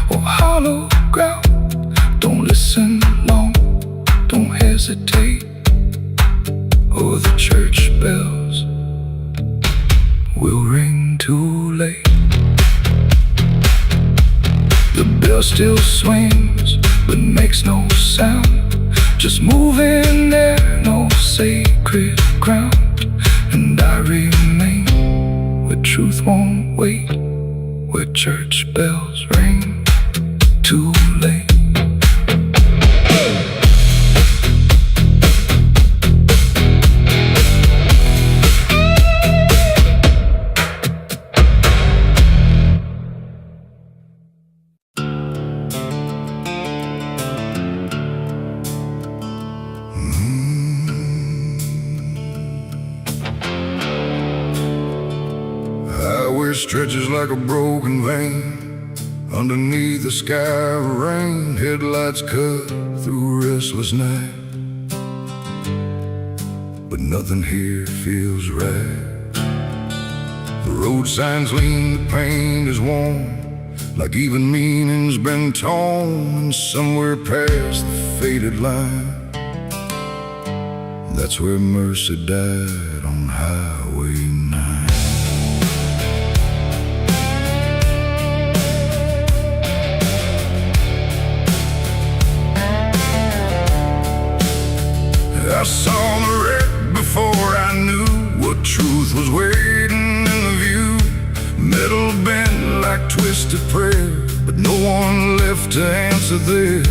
or hollow ground, don't listen long, don't hesitate, or the church bells will ring too late. The bell still swings but makes no sound, just moving there, no sacred ground. And I remain where truth won't wait, where church bells ring too late. Highway stretches like a broken vein underneath the sky of rain. Headlights cut through a restless night, but nothing here feels right. The road signs lean, the paint is worn, like even meaning's been torn. And somewhere past the faded line, that's where mercy died on Highway 9. I saw the wreck before I knew what truth was waiting in the view. Metal bent like twisted prayer, but no one left to answer there.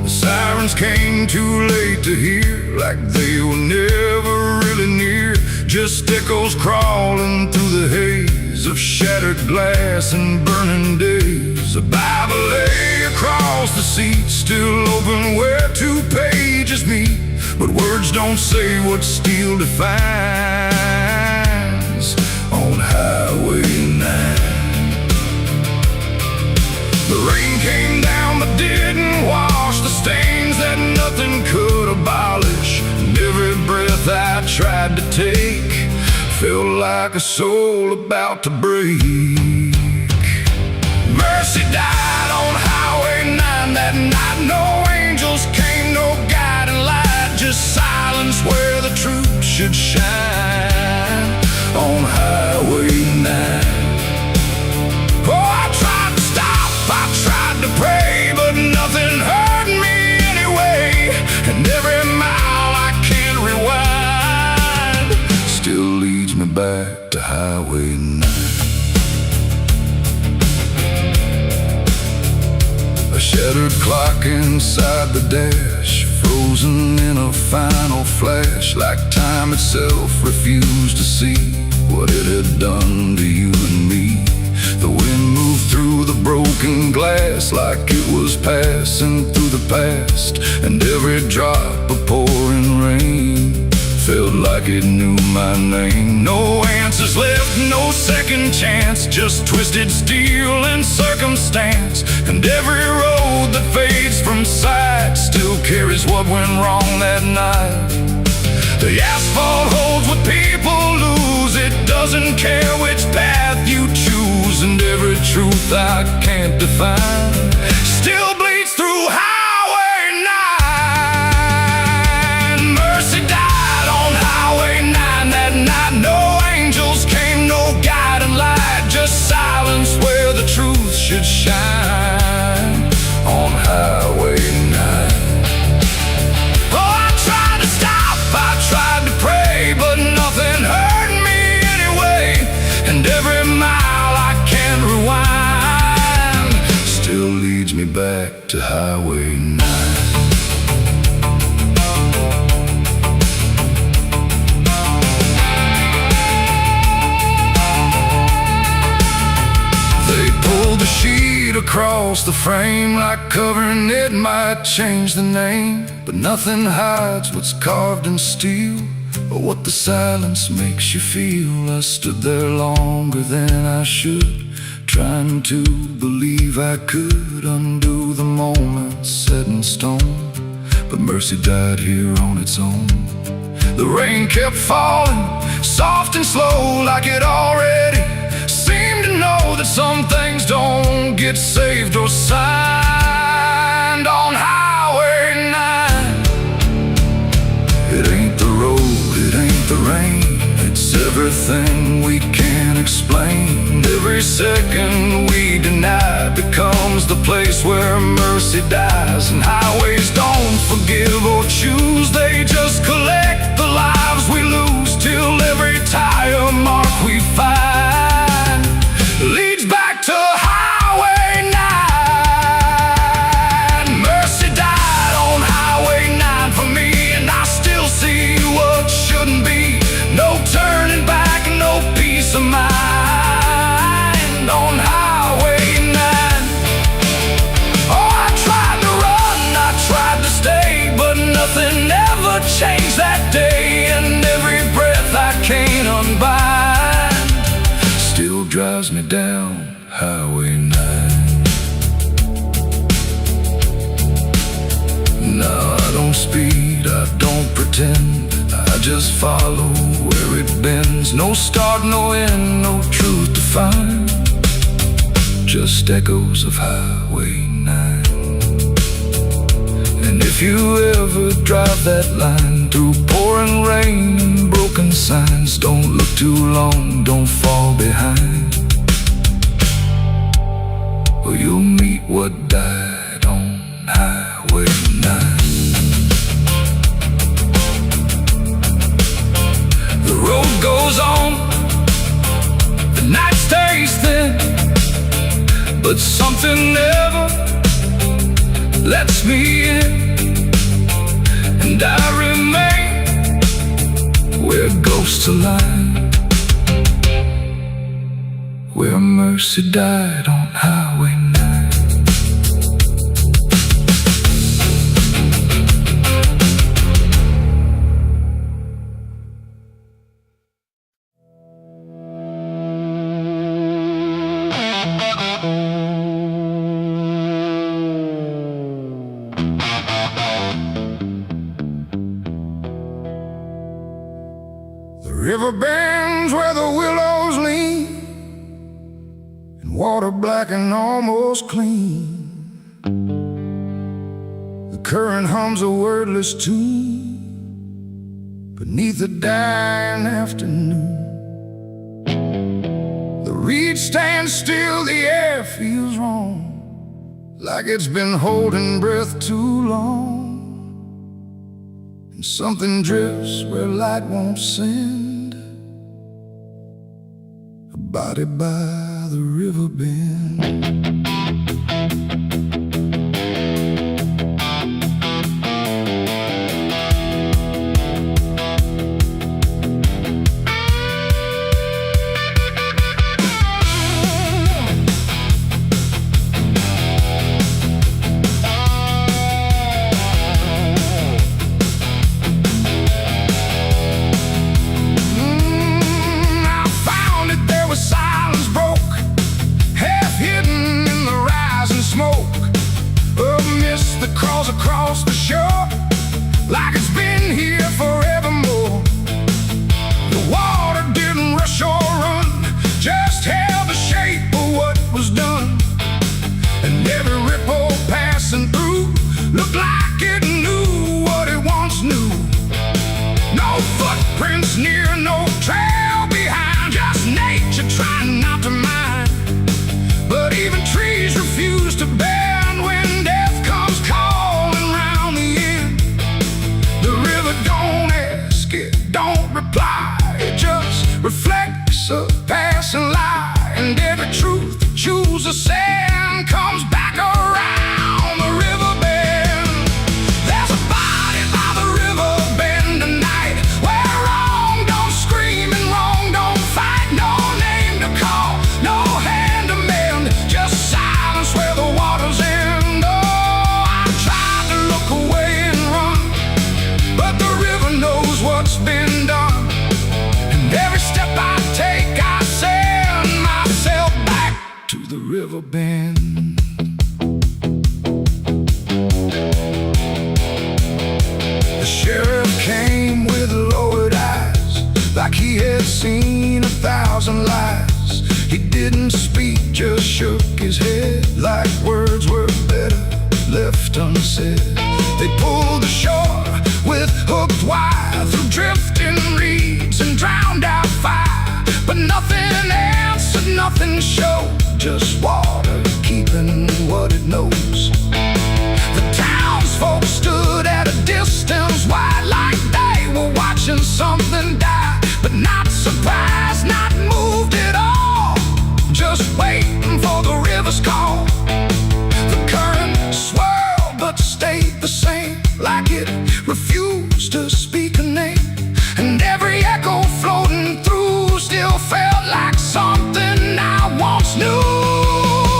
The sirens came too late to hear, like they were never really near. Just echoes crawling through the haze of shattered glass and burning days. A Bible lay across the seat, still open where 2 pages meet. But words don't say what steel defines on Highway 9. The rain came down but didn't wash the stains that nothing could abolish. And every breath I tried to take felt like a soul about to break. Mercy died on Highway 9 that night. No angels came, no guiding light, just silence where the truth should shine on Highway 9. Oh, I tried to stop, I tried to pray, but nothing hurt me anyway. And every mile I can't rewind still leads me back to Highway 9. A shattered clock inside the dash, frozen in a final flash, like time itself refused to see what it had done to you and me. The wind moved through the broken glass like it was passing through the past, and every drop of pouring rain felt like it knew my name. No answers left, no second chance, just twisted steel and circumstance. And every road that fades from sight still carries what went wrong that night. The asphalt holds what people lose, it doesn't care which path you choose. And every truth I can't define still bleeds through Highway 9. Mercy died on Highway 9 that night. No angels came, no guiding light, just silence where the truth should shine on Highway 9. Oh, I tried to stop, I tried to pray, but nothing hurt me anyway. And every mile I can't rewind still leads me back to Highway 9. They pulled the sheet across the frame, like covering it might change the name. But nothing hides what's carved in steel, or what the silence makes you feel. I stood there longer than I should, trying to believe I could undo the moment set in stone. but mercy died here on its own. The rain kept falling, soft and slow, like it already seemed to know that some things don't get saved or signed on Highway 9. It ain't the road, it ain't the rain, it's everything we can't explain. Every second we deny becomes the place where mercy dies. And highways don't forgive or choose, they just collect the lives we lose, till every tire mark we find leads back to Highway 9. Mercy died on Highway 9 for me, and I still see what shouldn't be. No turning back, no peace of mind on Highway 9. Oh, I tried to run, I tried to stay, but nothing ever changed that day. And every breath I can't unbind still drives me down Highway 9. No, I don't speed, I don't pretend, I just follow where it bends. No start, no end, no truth to find, just echoes of Highway 9. And if you ever drive that line through pouring rain and broken signs, don't look too long, don't fall behind, or you'll meet what died on Highway 9. The road goes on, the night stays thin, but something never lets me in. And I remain where ghosts align, where mercy died on Highway 9. The river bends where the willows lean, and water black and almost clean. The current hums a wordless tune beneath the dying afternoon. The reed stands still, the air feels wrong, like it's been holding breath too long. And something drifts where light won't send, a body by the river bend. Across the shore, like it's been here forevermore. The water didn't rush or run, just held the shape of what was done. And every ripple passing through looked like it knew what it once knew. No footprints near, no trail behind, just nature trying not to mind. But even trees refuse to bend when death comes calling round the end. The river don't ask, it don't reply, it just reflects a passing lie. And every truth that chooses sand comes back around the river bend. There's a body by the river bend tonight, where wrong don't scream and wrong don't fight. No name to call, no hand to mend, just silence where the waters end. Oh, I tried to look away and run, but the river knows what's been done. And every step I take, I send myself back to the river bend. he had seen 1,000 lies. He didn't speak, just shook his head like words were better left unsaid. They pulled ashore with hooked wire through drifting reeds and drowned out fire, but nothing answered, nothing showed, just water keeping what it knows. The townsfolk stood at a distance wide, like they were watching something die, but not surprised, not moved at all, just waiting for the river's call. The current swirled but stayed the same, like it refused to speak a name. And every echo floating through still felt like something I once knew.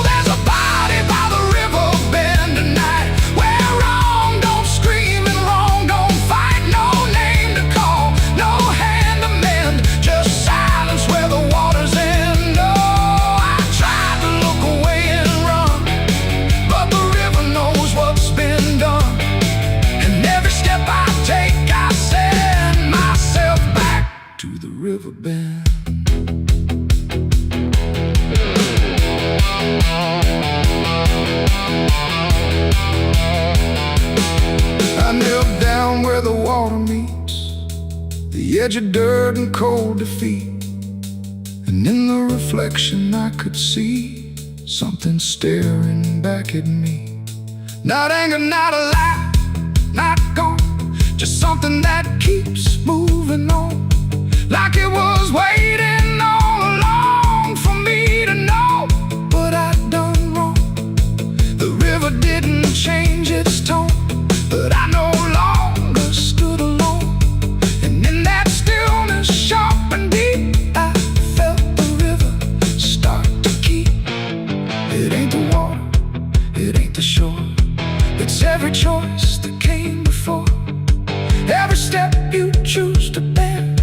There's a body by the river bend tonight, where wrong don't scream and wrong don't fight. No name to call, no hand to mend, just silence where the waters end. Oh, I tried to look away and run, but the river knows what's been done. And every step I take, I send myself back to the river bend. I knelt down where the water meets the edge of dirt and cold defeat, and in the reflection I could see something staring back at me. Not anger, not a lie, not gone, just something that keeps moving on, like it was waiting all along for me to know what I'd done wrong. The river didn't change its tone, but I no longer stood alone. And in that stillness, sharp and deep, I felt the river start to keep. It ain't the water, it ain't the shore, it's every choice that came before, every step you choose to bend,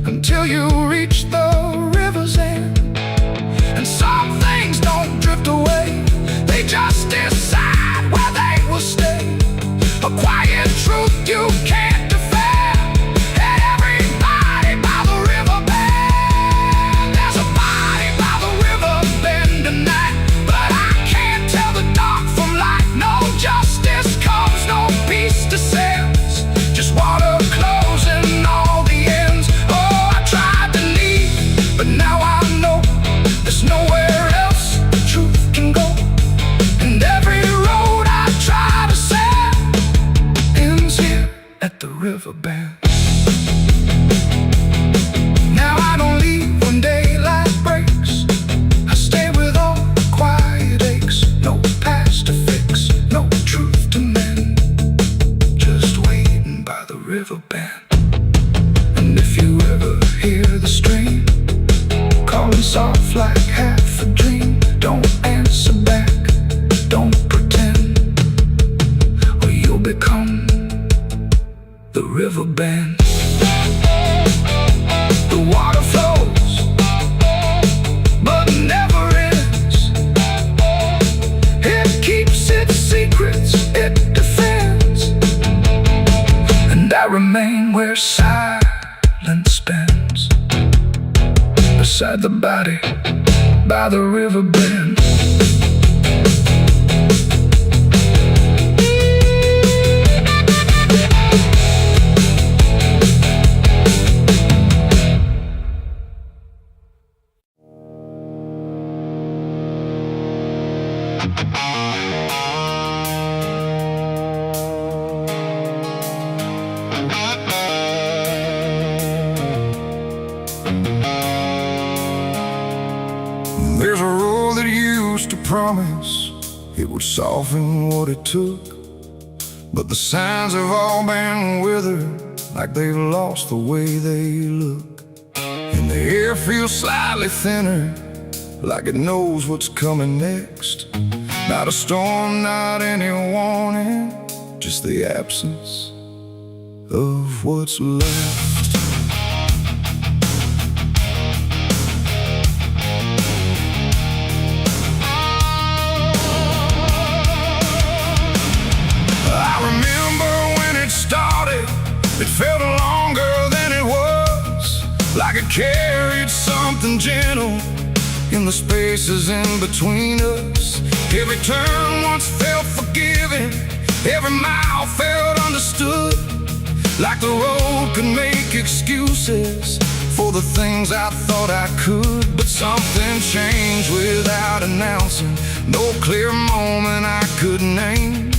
until you reach the river's end. And some things don't drift away, they just decide where they will stay. A quiet truth you can't defend. And everybody by the river bend. There's a body by the river bend tonight, but I can't tell the dark from light. No justice comes, no peace descends, just water closing all the ends. Oh, I tried to leave, but now I know there's nowhere else the truth can go. And every road I try to set ends here at the river bend. Now I don't leave when daylight breaks, I stay with all the quiet aches. No past to fix, no truth to mend, just waiting by the river bend. And if you ever hear the stream calling soft like half a dream, don't answer back, don't pretend, or you'll become the river bend. The water flows, but never ends. It keeps its secrets, it defends, and I remain where silence spends, beside the body by the river bend. There's a road that used to promise it would soften what it took, but the signs have all been withered, like they've lost the way they look. And the air feels slightly thinner, like it knows what's coming next. Not a storm, not any warning, just the absence of what's left. It felt longer than it was, like it carried something gentle in the spaces in between us. Every turn once felt forgiving, every mile felt understood. Like the road could make excuses for the things I thought I could. But something changed without announcing, no clear moment I could name.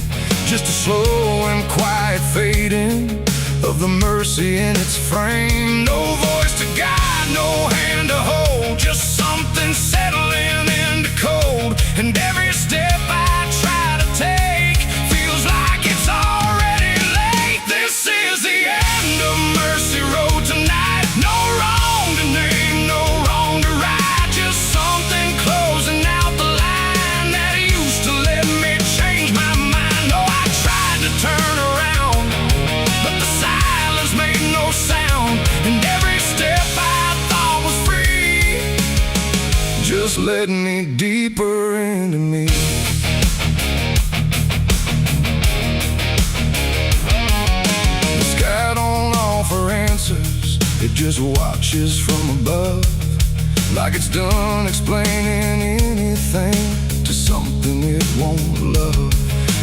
Just a slow and quiet fading of the mercy in its frame. No voice to guide, no hand to hold, just something settling into cold. And every step I try to take feels like it's already late. This is the end of Mercy Road tonight. No wrong to name, no wrong to right, just something closing out the line that used to let me change my mind. No, I tried to turn around, but the silence made no sound. And every step I thought was free just led me deeper into me. The sky don't offer answers, it just watches from above, like it's done explaining anything to something it won't love.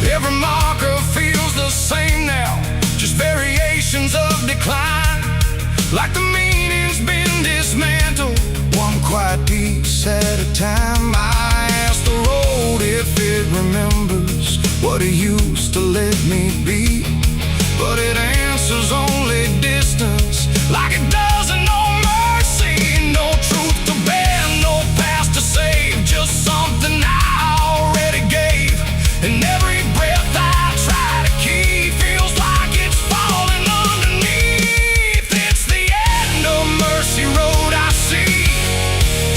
Every marker feels the same now, just variations of decline. Like the meaning's been dismantled, one quiet piece at a time. I ask the road if it remembers what it used to let me be, but it answers only distance, like it doesn't know mercy. No truth to bear, no past to save, just something I already gave. And every breath I try to keep feels like it's falling underneath. It's the end of Mercy Road, I see.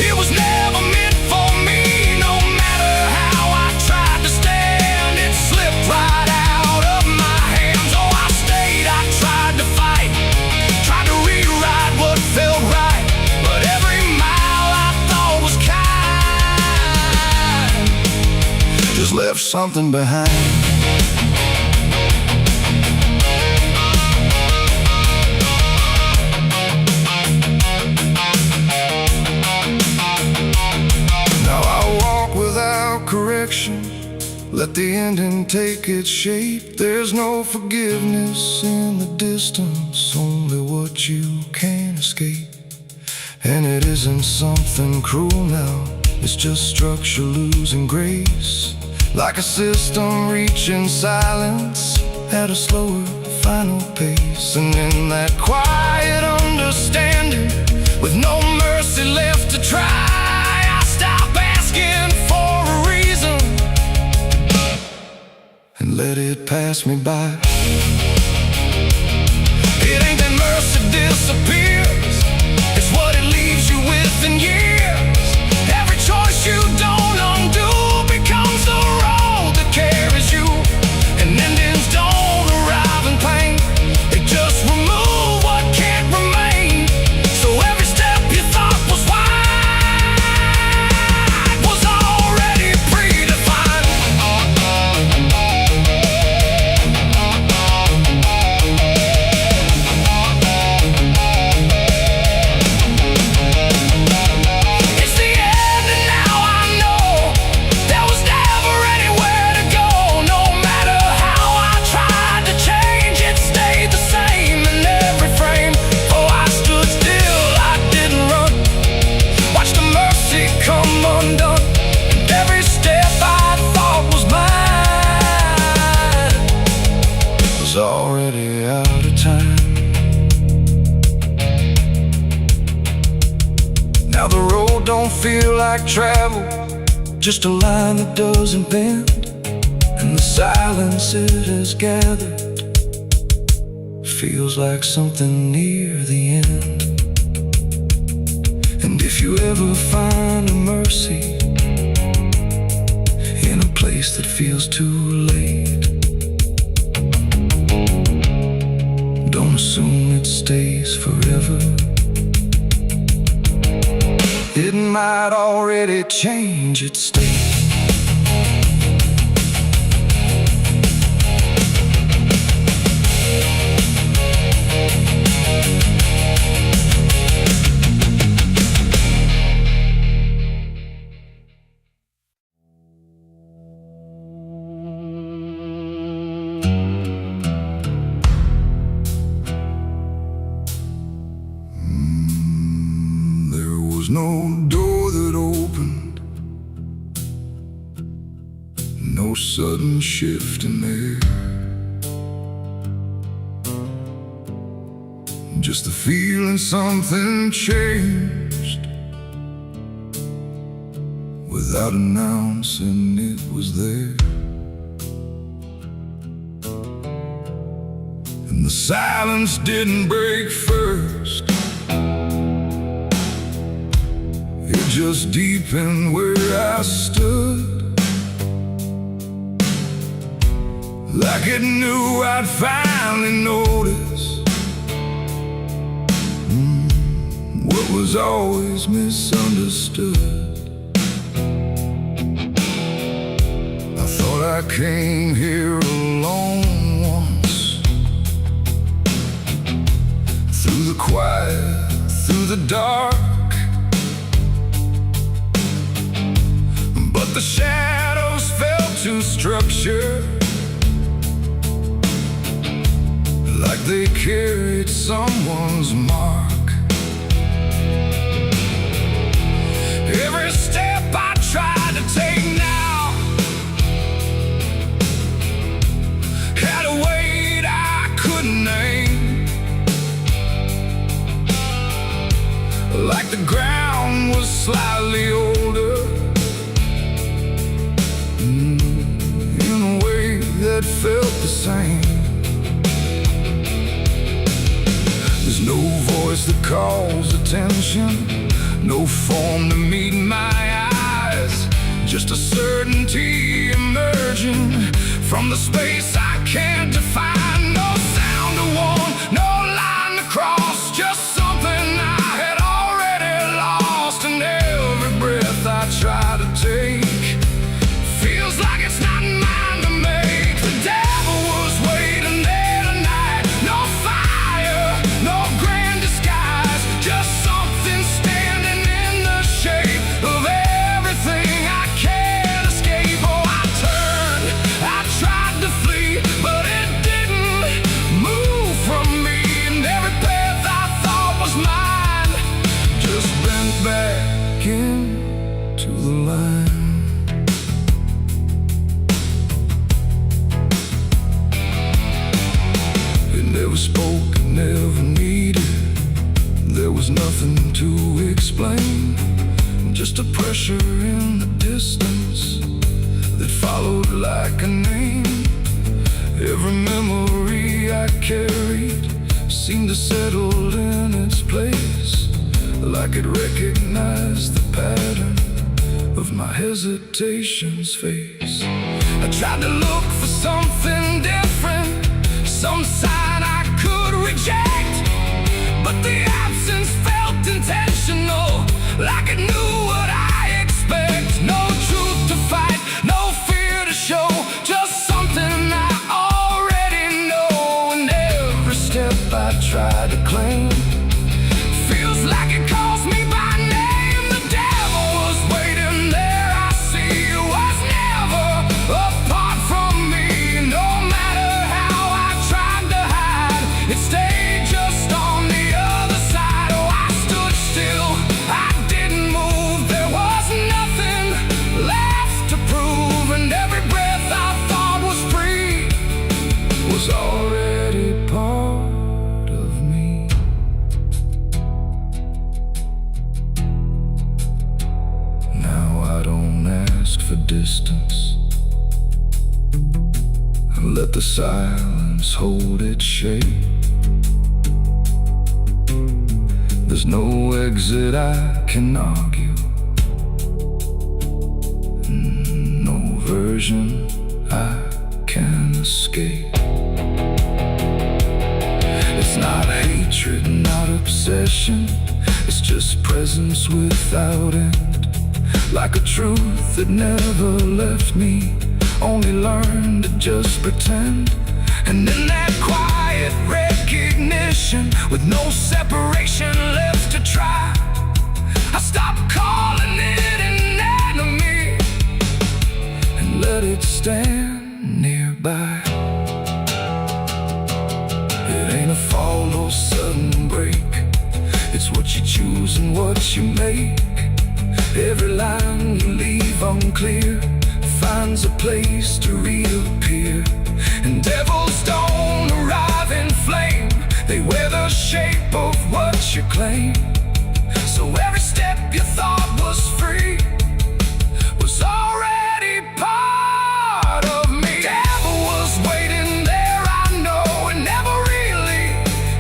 It was never meant for me. No matter how I tried to stand, it slipped right out of my hands. Oh, I stayed, I tried to fight, tried to rewrite what felt right, but every mile I thought was kind just left something behind. Correction, let the ending take its shape. There's no forgiveness in the distance, only what you can't escape. And it isn't something cruel now, it's just structure losing grace. Like a system reaching silence at a slower final pace. And in that quiet understanding, with no mercy left to try, I stop asking for a reason and let it pass me by. It ain't that mercy disappears, it's what it leaves you with in years. Every choice you don't undo becomes the road that carries you. And endings don't arrive in pain, they just remove what can't remain. So every step you thought was wide was already predefined. It's the end and now I know there was never anywhere to go. No matter how I tried to change, it stayed the same in every frame. Oh, I stood still, I didn't run, watched the mercy come undone. And every step I thought was mine was already out of time. Now the road don't feel like travel, just a line that doesn't bend. And the silence it has gathered feels like something near the end. And if you ever find a mercy in a place that feels too late, don't assume it stays forever. It might already change its state. was no door that opened, no sudden shift in air, just the feeling something changed without announcing it was there. And the silence didn't break first, it just deepened where I stood, like it knew I'd finally notice what was always misunderstood. I thought I came here alone once, through the quiet, through the dark, but the shadows felt too structured, like they carried someone's mark. Every step I tried to take now had a weight I couldn't name, like the ground was slightly older, in a way that felt the same. There's no voice that calls attention, no form to meet my eyes, just a certainty emerging from the space I can't define. No sound to warn, no line to cross, just something I had already lost. And every breath I try to take feels like it's not mine to make. The devil was waiting there tonight, no fire, no grand disguise, just something standing in the shape of everything I can't escape. Oh, I turned, I tried to flee, but it didn't move from me. And every path I thought was mine just bent back into the line. It never spoke, it never needed, there was nothing to explain, just a pressure in the distance that followed like a name. Every memory I carried seemed to settle in its place, like it recognized the pattern of my hesitation's face. I tried to look for something different, some sign I could reject, but the absence felt intentional, like it knew what I expect. No truth to fight, no fear to show, just something I already know. And every step I try to claim feels like it calls me by name. The devil was waiting there, I see, was never apart from me. No matter how I tried to hide, it stayed just on the other side. Oh, I stood still, I didn't move, there was nothing left to prove. And every breath I thought was free was already part of me. Now I don't ask for distance, I let the silence hold its shape. There's no exit I can argue, no version I can escape. It's not hatred, not obsession, it's just presence without end, like a truth that never left me, only learned to just pretend. And in that quiet recognition, with no separation left to try, I stopped calling it an enemy and let it stand nearby. It ain't a fall or sudden break, it's what you choose and what you make. Every line you leave unclear finds a place to reappear. And devils don't arrive in flame, they wear the shape of what you claim. So every step you thought was free was already part of me. Devil was waiting there, I know, and never really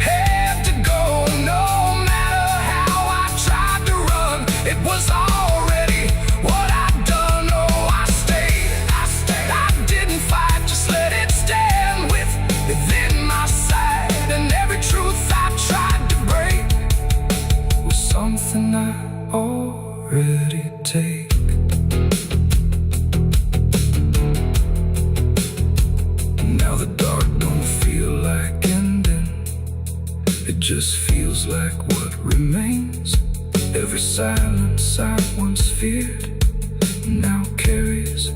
had to go. No matter how I tried to run, it was already what I'd done. Oh, I stayed, I didn't fight, just let it stand within my sight. And every truth I tried to break was something I already take. Now the dark don't feel like ending, it just feels like what remains. Every silence I once feared now carries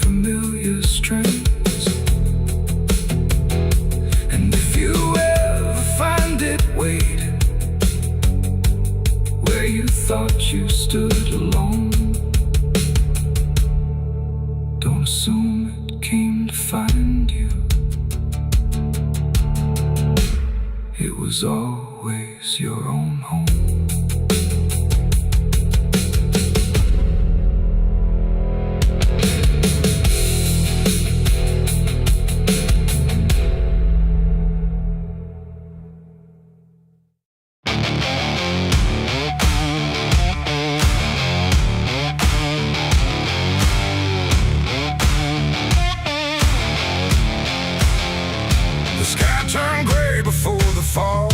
familiar strains. And if you ever find it waiting where you thought you stood alone, don't assume it came to find you. It was always your own home. The sky turned gray before the fall,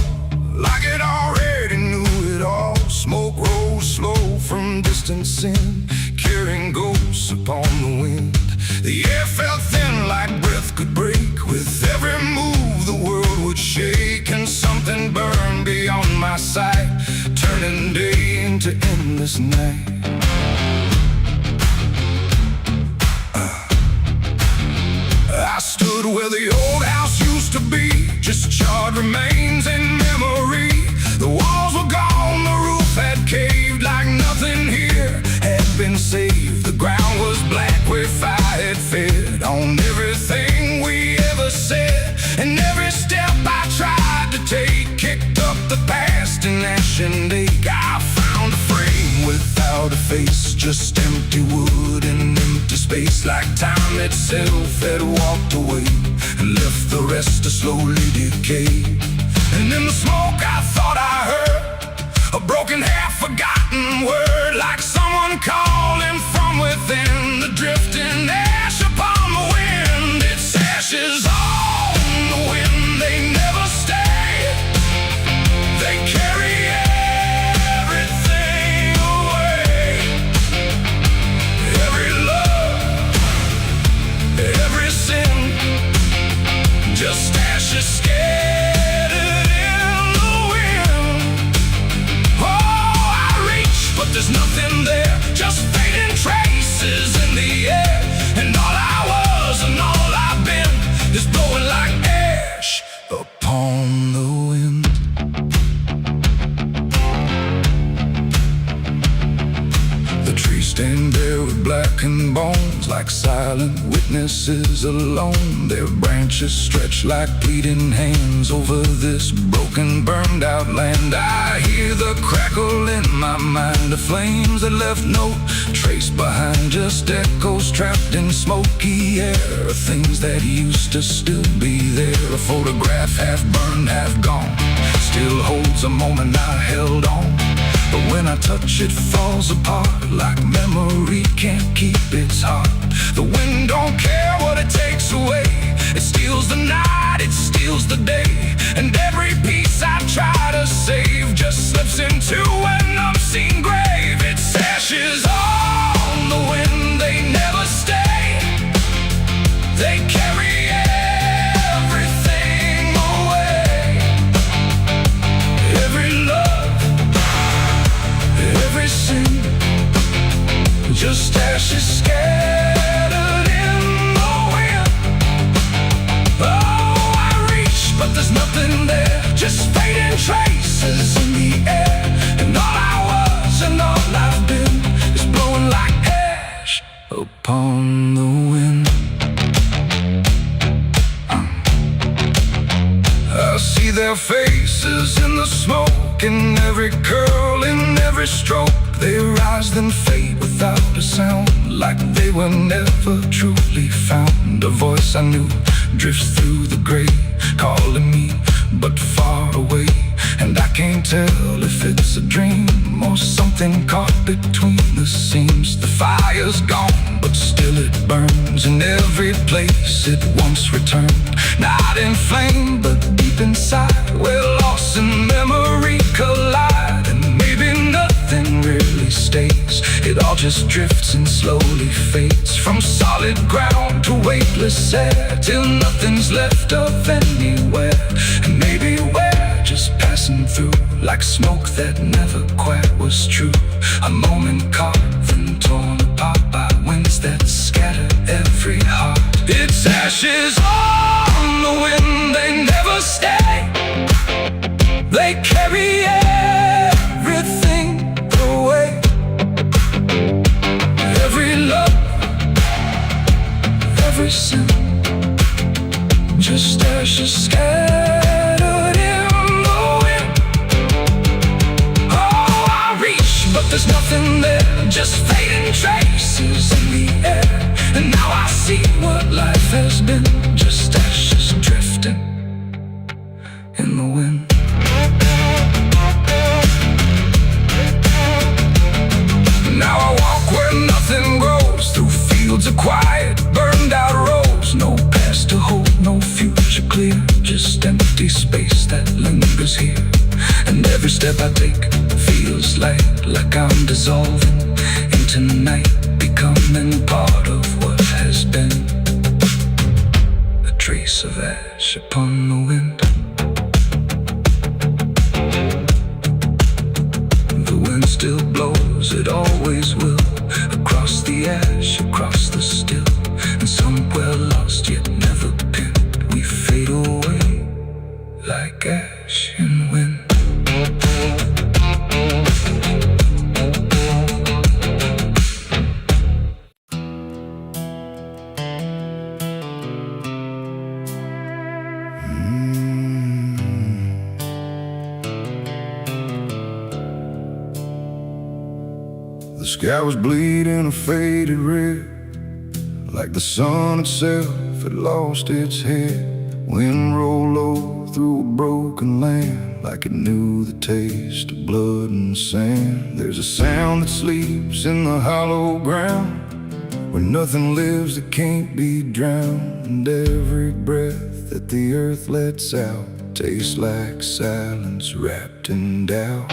like it already knew it all. Smoke rose slow from distance in, carrying ghosts upon the wind. The air felt thin like breath could break. With every move the world would shake, and something burned beyond my sight, turning day into endless night. I stood where the old house used to be, just charred remains in memory. The walls were gone, the roof had caved, like nothing here had been saved. The ground was black where fire had fed on everything we ever said. And every step I tried to take kicked up the past in ash and ache. I found a frame without a face, just empty wood and empty space, like time itself had walked away and left the rest to slowly decay. And in the smoke I thought I heard a broken, half-forgotten word, like someone calling from within. The drifting ash upon the wind, its ashes on the wind, they never stay. They carry everything away. Every love, every sin, just ashes scattered in the wind. Oh, I reach, but there's nothing there, just fading traces in the air. And all I was and all I've been is blowing like ash upon the wind. The trees stand bare with blackened bones, like silent witnesses alone. Their branches stretch like pleading hands over this broken, burned out land. I hear the crackle in my mind of flames that left no trace behind, just echoes trapped in smoky air of things that used to still be there. A photograph half burned, half gone, still holds a moment I held on. But when I touch it, falls apart, like memory can't keep its heart. The wind don't care what it takes away, it steals the night, it steals the day. And every piece I try to save just slips into an unseen grave. Its ashes on the wind, they never stay. They carry everything away. Every love, every sin, just ashes scattered in the wind. Oh, I reach, but there's nothing there, just fading traces in the air. And faces in the smoke, in every curl, in every stroke. They rise then fade without a sound, like they were never truly found. A voice I knew drifts through the gray, calling me but far away. And I can't tell if it's a dream or something caught between the seams. The fire's gone, but still it burns in every place it once returned. Not in flame, but deep inside, where loss and memory collide. And maybe nothing really stays, it all just drifts and slowly fades. From solid ground to weightless air, till nothing's left of anywhere. And maybe we're just passing through, like smoke that never quite was true. A moment carved and torn apart by winds that scatter every heart. It's ashes on the wind, they never stay. They carry everything away. Every love, every sin, just ashes scattered in the wind. Oh, I reach, but there's nothing there, just fading traces in the air. And now I see what life has been, just ashes drifting in the wind. Now I walk where nothing grows, through fields of quiet, burned out roads. No past to hold, no future clear, just empty space that lingers here. And every step I take feels like I'm dissolving into night, becoming part of what has been. A trace of ash upon the wind. The wind still blows, it always will, across the ash, across the still. And somewhere lost yet never pinned, we fade away like ash in wind. The sky was bleeding a faded red, like the sun itself had lost its head. Wind rolled low through a broken land, like it knew the taste of blood and sand. There's a sound that sleeps in the hollow ground, where nothing lives that can't be drowned. And every breath that the earth lets out tastes like silence wrapped in doubt.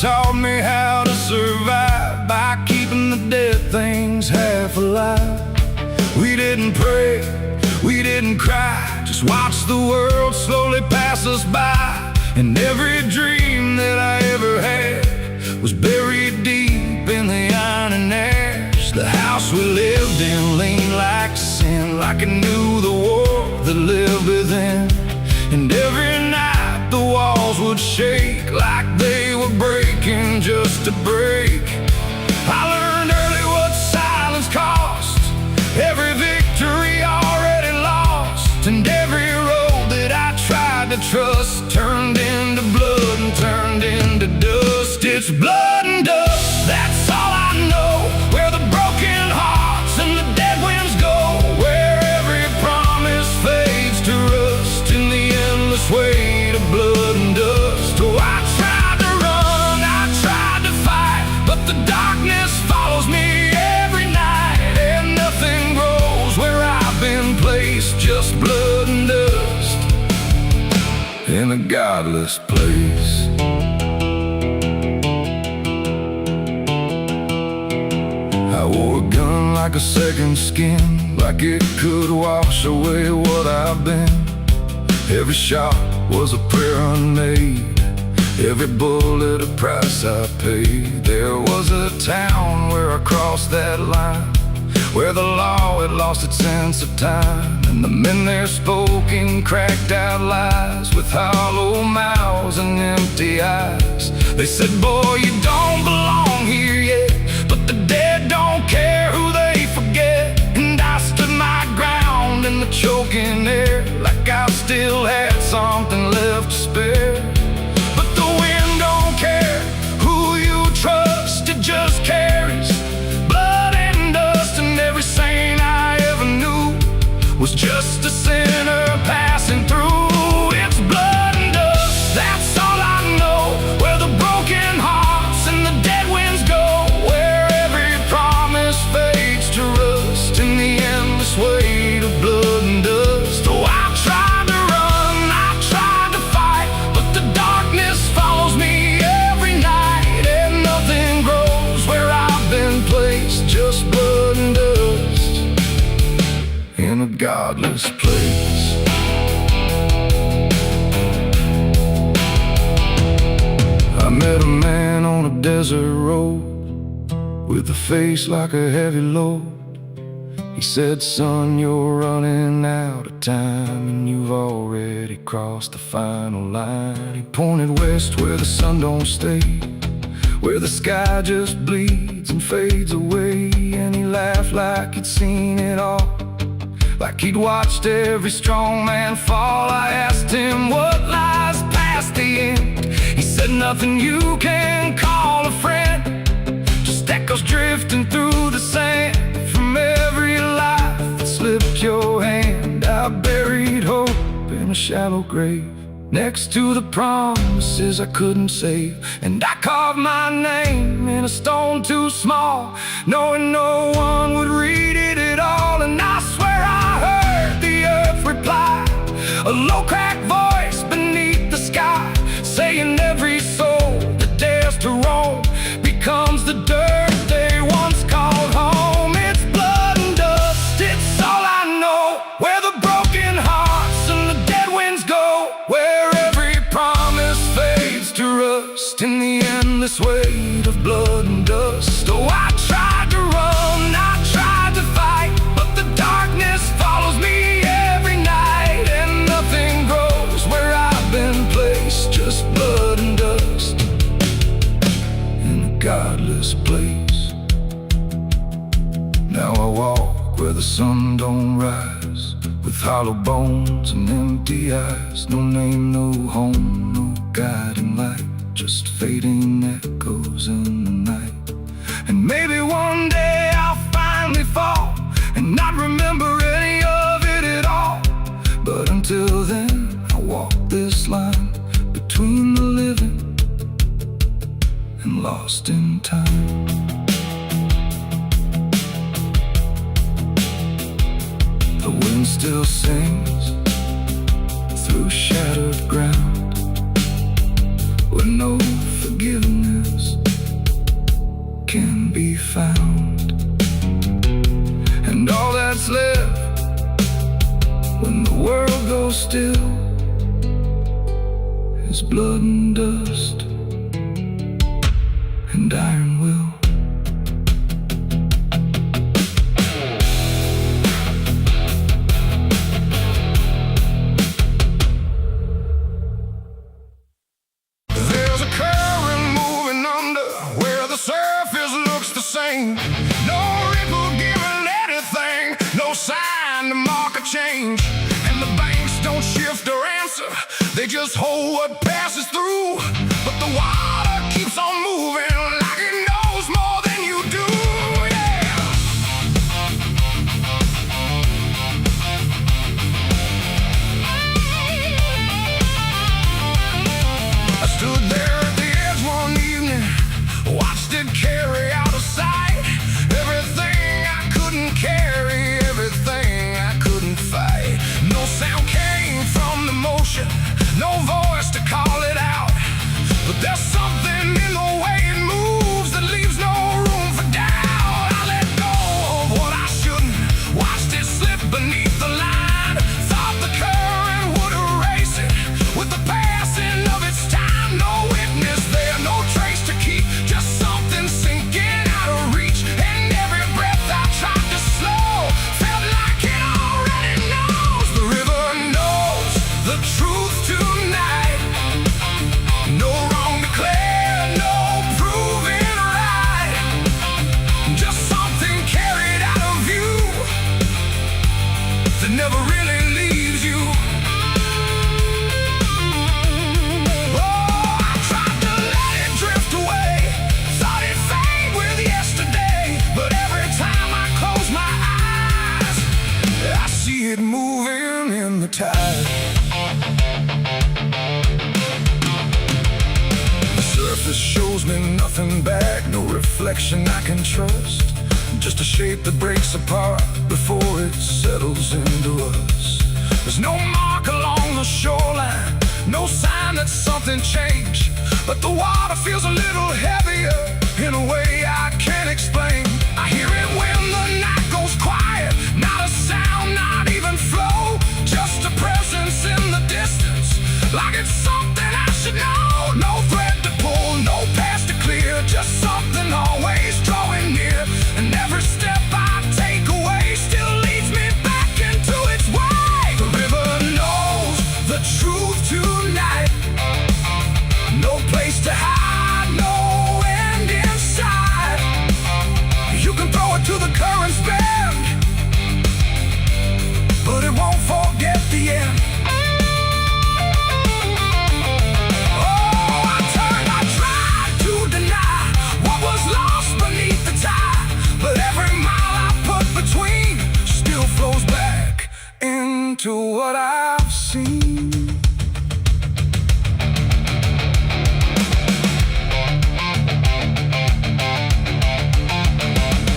Taught me how to survive by keeping the dead things half alive. We didn't pray, we didn't cry, just watch the world slowly pass us by. And every dream that I ever had was buried deep in the iron and ash. The house we lived in leaned like sin, like it knew the war that lived within. And every night the walls would shake, like they were breaking just to break. I learned early what silence cost, every victory already lost. And every road that I tried to trust turned into blood and turned into dust. It's blood and dust, that's all I know. Where the broken hearts and the dead winds go, where every promise fades to rust in the endless weight of blood and dust. Oh, I tried to run, I tried to fight, but the darkness follows me every night. And nothing grows where I've been placed, just blood and dust in a godless place. I wore a gun like a second skin, like it could wash away what I've been. Every shot was a prayer unmade, every bullet a price I paid. There was a town where I crossed that line, where the law had lost its sense of time, and the men there spoke in cracked out lies, with hollow mouths and empty eyes. They said, boy, you don't belong here yet, but the dead don't care who they forget. And I stood my ground in the choking air, like I still had something left to spare. But the wind don't care who you trust, it just carries blood and dust. And every saint I ever knew was just a sinner passing through. It's blood and dust, that's all I know, where the broken hearts and the dead winds go, where every promise fades to rust in the endless weight of blood and dust. Oh, I tried to run, I tried to fight, but the darkness follows me every night, and nothing grows where I've been placed, just blood and dust in a godless place. I met a man on a desert road with a face like a heavy load. He said, son, you're running out of time, and you've already crossed the final line. He pointed west where the sun don't stay, where the sky just bleeds and fades away. And he laughed like he'd seen it all, like he'd watched every strong man fall. I asked him what lies past the end. He said, nothing you can call a friend, just echoes drifting through the sand from every life that slipped your hand. I buried hope in a shallow grave, next to the promises I couldn't save. And I carved my name in a stone too small, knowing no one would read it at all. And I swear I heard the earth reply, a low cracked voice beneath the sky, saying every soul that dares to roam becomes the dirt they once called home. It's blood and dust, it's all I know, where the broken hearts and the dead winds go, where every promise fades to rust in the endless weight of blood and dust. Oh, I tried to run, I tried to fight, but the darkness follows me every night, and nothing grows where I've been placed, just blood and dust in a godless place. Now I walk where the sun don't rise, with hollow bones and empty eyes. No name, no home, no guiding light, just fading echoes in the night. And maybe one day I'll finally fall and not remember any of it at all. But until then, I walk this line between the living and lost in time. The wind still sings through shattered ground, where no forgiveness can be found. And all that's left when the world goes still is blood and dust and iron will. There's a current moving under where the surface looks the same. No ripple giving anything, no sign to mark a change. And the banks don't shift or answer, they just hold what passes through. But the water keeps on moving like it knows more than you do. Yeah. I stood there at the edge one evening, watched it carry out of sight. Everything I couldn't carry, everything I couldn't fight. No sound came from the motion, no voice to call it out. But there's something in the way it moves that leaves no room for doubt. I let go of what I shouldn't, watched it slip beneath the line. Thought the current would erase it with the passing of its time. No witness there, no trace to keep, just something sinking out of reach. And every breath I tried to slow tonight. No wrong declared, no proven right. Just something carried out of you that never really leaves you. Oh, I tried to let it drift away, thought it'd fade with yesterday, but every time I close my eyes, I see it moving in the tide. The surface shows me nothing back, no reflection I can trust, just a shape that breaks apart before it settles into us. There's no mark along the shoreline, no sign that something changed, but the water feels a little heavier in a way I can't explain. I hear it when the night goes quiet, not a sound, not even flow, just a presence in the distance, like it's something I should know. No thread to pull, no path to clear, just something always drawing near, and every step I take away still leads me back into its way. The river knows the truth tonight, no place to hide, no end in sight. You can throw it to the current's bend, but it won't forget the end. Oh, I tried to deny what was lost beneath the tide, but every mile I put between still flows back into what I've seen.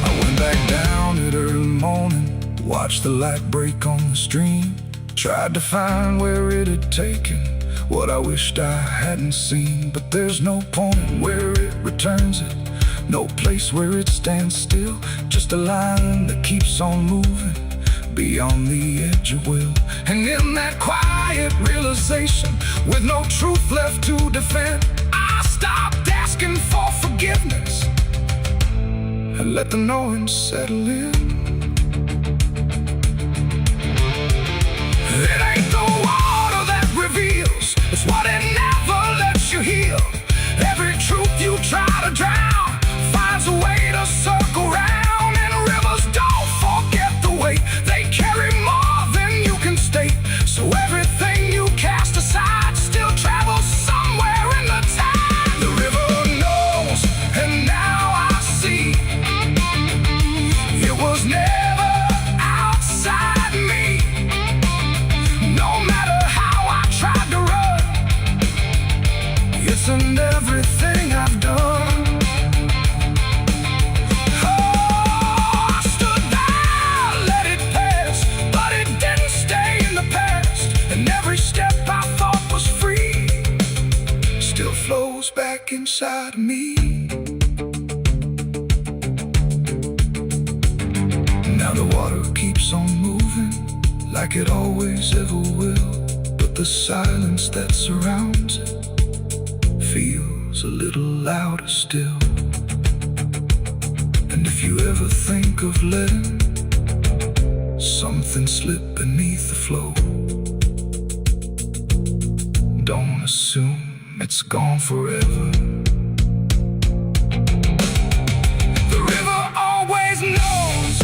I went back down at early morning, watched the light break on the stream, tried to find where it had taken what I wished I hadn't seen, but there's no point where it returns it, no place where it stands still, just a line that keeps on moving beyond the edge of will. And in that quiet realization, with no truth left to defend, I stopped asking for forgiveness and let the knowing settle in. It ain't the water that reveals, it's what it never lets you heal. Every truth you try to drown finds a way to circle round, and rivers don't forget the weight, they carry more than you can state. So everything you cast aside still travels somewhere in the tide. The river knows, and now I see, it was never outside me. No matter how I tried to run, it's in everything I've done. Oh, I stood there, let it pass, but it didn't stay in the past, and every step I thought was free still flows back inside me. Now the water keeps on moving like it always ever will, but the silence that surrounds it feels a little louder still. And if you ever think of letting something slip beneath the flow, don't assume it's gone forever. The river always knows.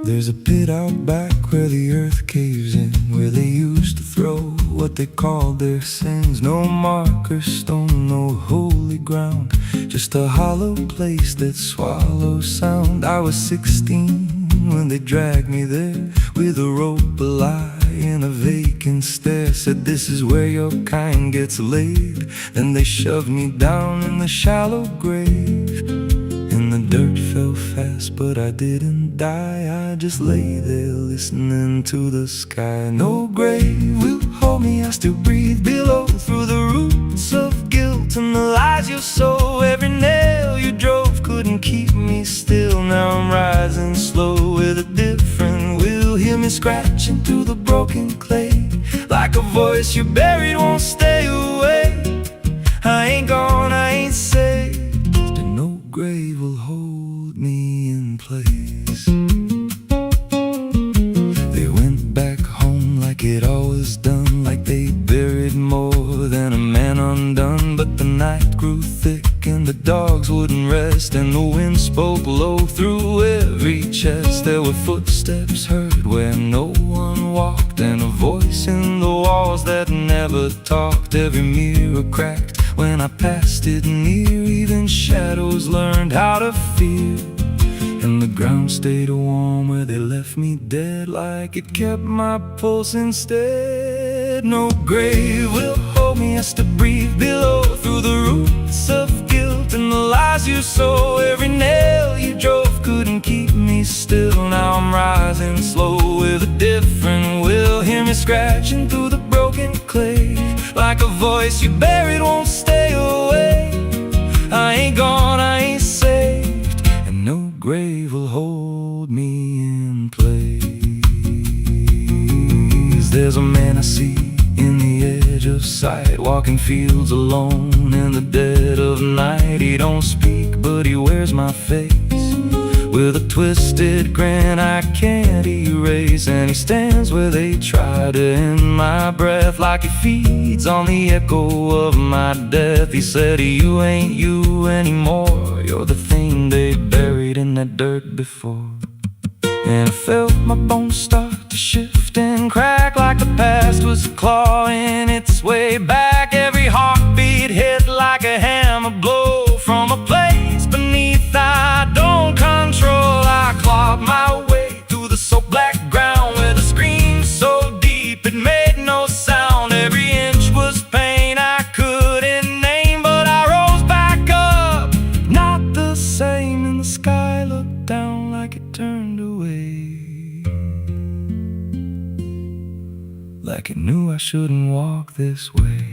There's a pit out back where the earth caves in, where they used to throw what they called their sins. No marker stone, no holy ground, just a hollow place that swallows sound. I was 16 when they dragged me there, with a rope, a lie, and a vacant stare. Said, this is where your kind gets laid. Then they shoved me down in the shallow grave, and the dirt fell fast rest, but I didn't die. I just lay there listening to the sky. No grave will hold me, I still breathe below. Through the roots of guilt and the lies you sow, every nail you drove couldn't keep me still. Now I'm rising slow with a different will. Hear me scratching through the broken clay, like a voice you buried won't stay away. I ain't gone, I ain't saved, and no grave will hold me in place. They went back home like it always done, like they buried more than a man undone. But the night grew thick and the dogs wouldn't rest, and the wind spoke low through every chest. There were footsteps heard where no one walked, and a voice in the walls that never talked. Every mirror cracked when I passed it near, even shadows learned how to fear. And the ground stayed warm where they left me dead, like it kept my pulse instead. No grave will hold me, I still breathe below. Through the roots of guilt and the lies you sow, every nail you drove couldn't keep me still. Now I'm rising slow with a different will. Hear me scratching through the broken clay, like a voice you buried won't stay away. I ain't gone, I ain't saved, and no grave will hold me in place. There's a man I see in the edge of sight, walking fields alone in the dead of night. He don't speak, but he wears my face with a twisted grin I can't erase. And he stands where they try to end my breath, like he feeds on the echo of my death. He said, you ain't you anymore, you're the thing they buried in that dirt before. And I felt my bones start to shift and crack, like the past was clawing its way back. Every heartbeat hit like a hammer blow from a place beneath I don't control. I clawed my way through the soap black ground with a scream so deep it made no sound. Every inch was pain I couldn't name, but I rose back up, not the same. And the sky looked down like it turned away, like it knew I shouldn't walk this way.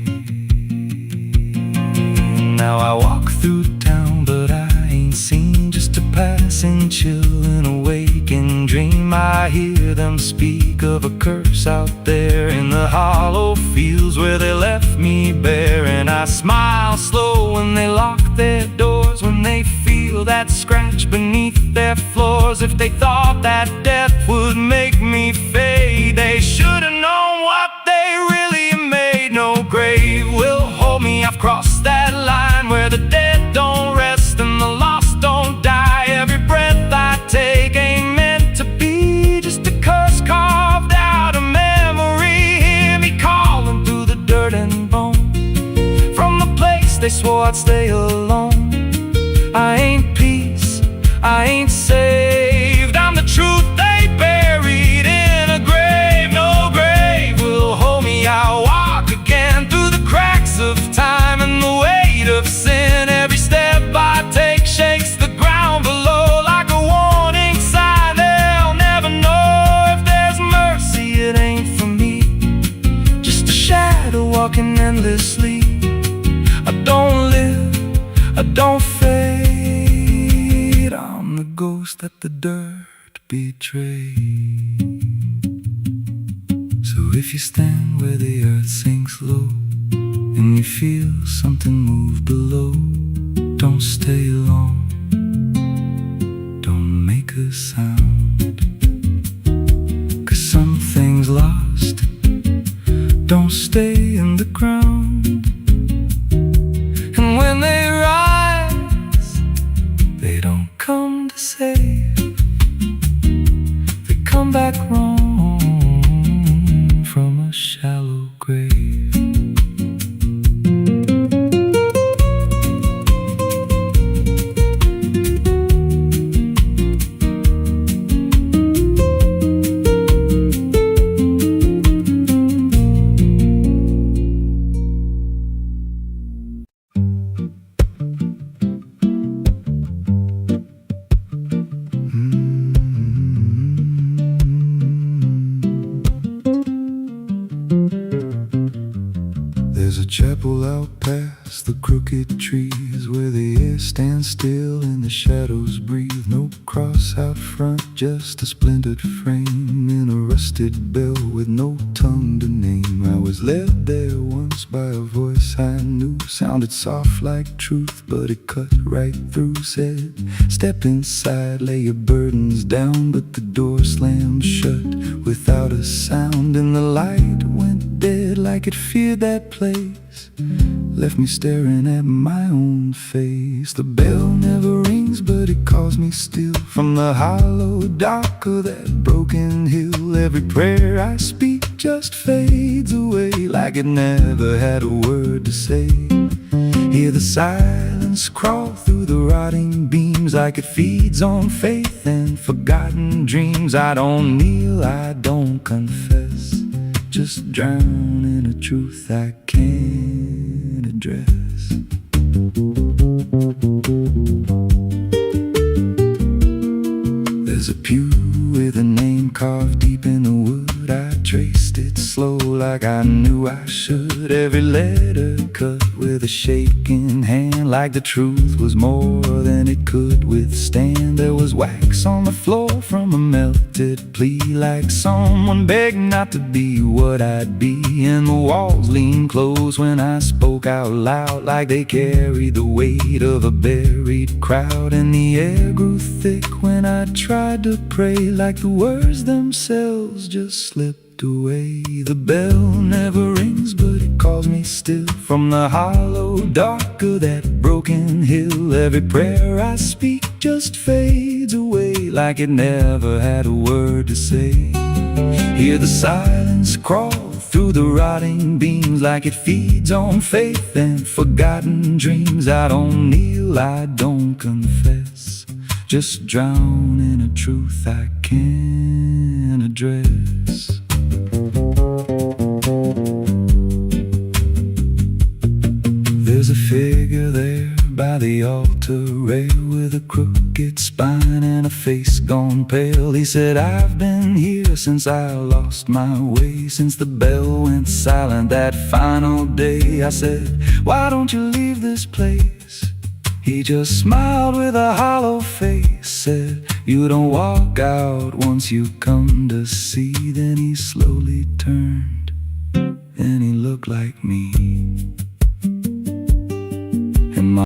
Now I walk through town, but I ain't seen, just a passing chill and a waking dream. I hear them speak of a curse out there in the hollow fields where they left me bare. And I smile slow when they lock their doors, when they feel that scratch beneath their floors. If they thought that death would make me fade, they should've known what they really made. No grave will hold me, I've crossed that line where the dead don't rest and the lost don't die. Every breath I take ain't meant to be, just a curse carved out of memory. Hear me calling through the dirt and bone, from the place they swore I'd stay alone. I ain't peace, I ain't saved, I'm the truth they buried in a grave. No grave will hold me, I'll walk again through the cracks of time and the weight of sin. Every step I take shakes the ground below like a warning sign. They'll never know if there's mercy, it ain't for me, just a shadow walking endlessly. I don't live, I don't fade, I'm the ghost that the dirt betrayed. So if you stand where the earth sinks low and you feel something move below, don't stay long, don't make a sound, 'cause something's lost, don't stay in the ground. And when they rise, they don't come to save, they come back wrong from a shallow grave. a chapel out past the crooked trees, where the air stands still and the shadows breathe. No cross out front, just a splintered frame in a rusted bell with no tongue to name. I was led there once by a voice I knew, sounded soft like truth, but it cut right through. Said, step inside, lay your burdens down, but the door slammed shut without a sound, and the light went dead like it feared that place, left me staring at my own face. The bell never rings, but it calls me still from the hollow dark of that broken hill. Every prayer I speak just fades away like it never had a word to say. Hear the silence crawl through the rotting beams like it feeds on faith and forgotten dreams. I don't kneel, I don't confess, just drown in a truth I can't address. There's a pew with a name carved deep in the wood. I traced it slow like I knew I should. Every letter cut with a shaking hand, like the truth was more than it could withstand. There was wax on the floor from a melted plea, like someone begged not to be what I'd be. And the walls leaned close when I spoke out loud, like they carried the weight of a buried crowd. And the air grew thick when I tried to pray, like the words themselves just slipped away. The bell never rings, but it calls me still from the hollow dark of that broken hill. Every prayer I speak just fades away like it never had a word to say. Hear the silence crawl through the rotting beams like it feeds on faith and forgotten dreams. I don't kneel, I don't confess, just drown in a truth I can't address. There's a figure there by the altar rail with a crooked spine and a face gone pale. He said, I've been here since I lost my way, since the bell went silent that final day. I said, why don't you leave this place? He just smiled with a hollow face, said, you don't walk out once you come to see. Then he slowly turned and he looked like me.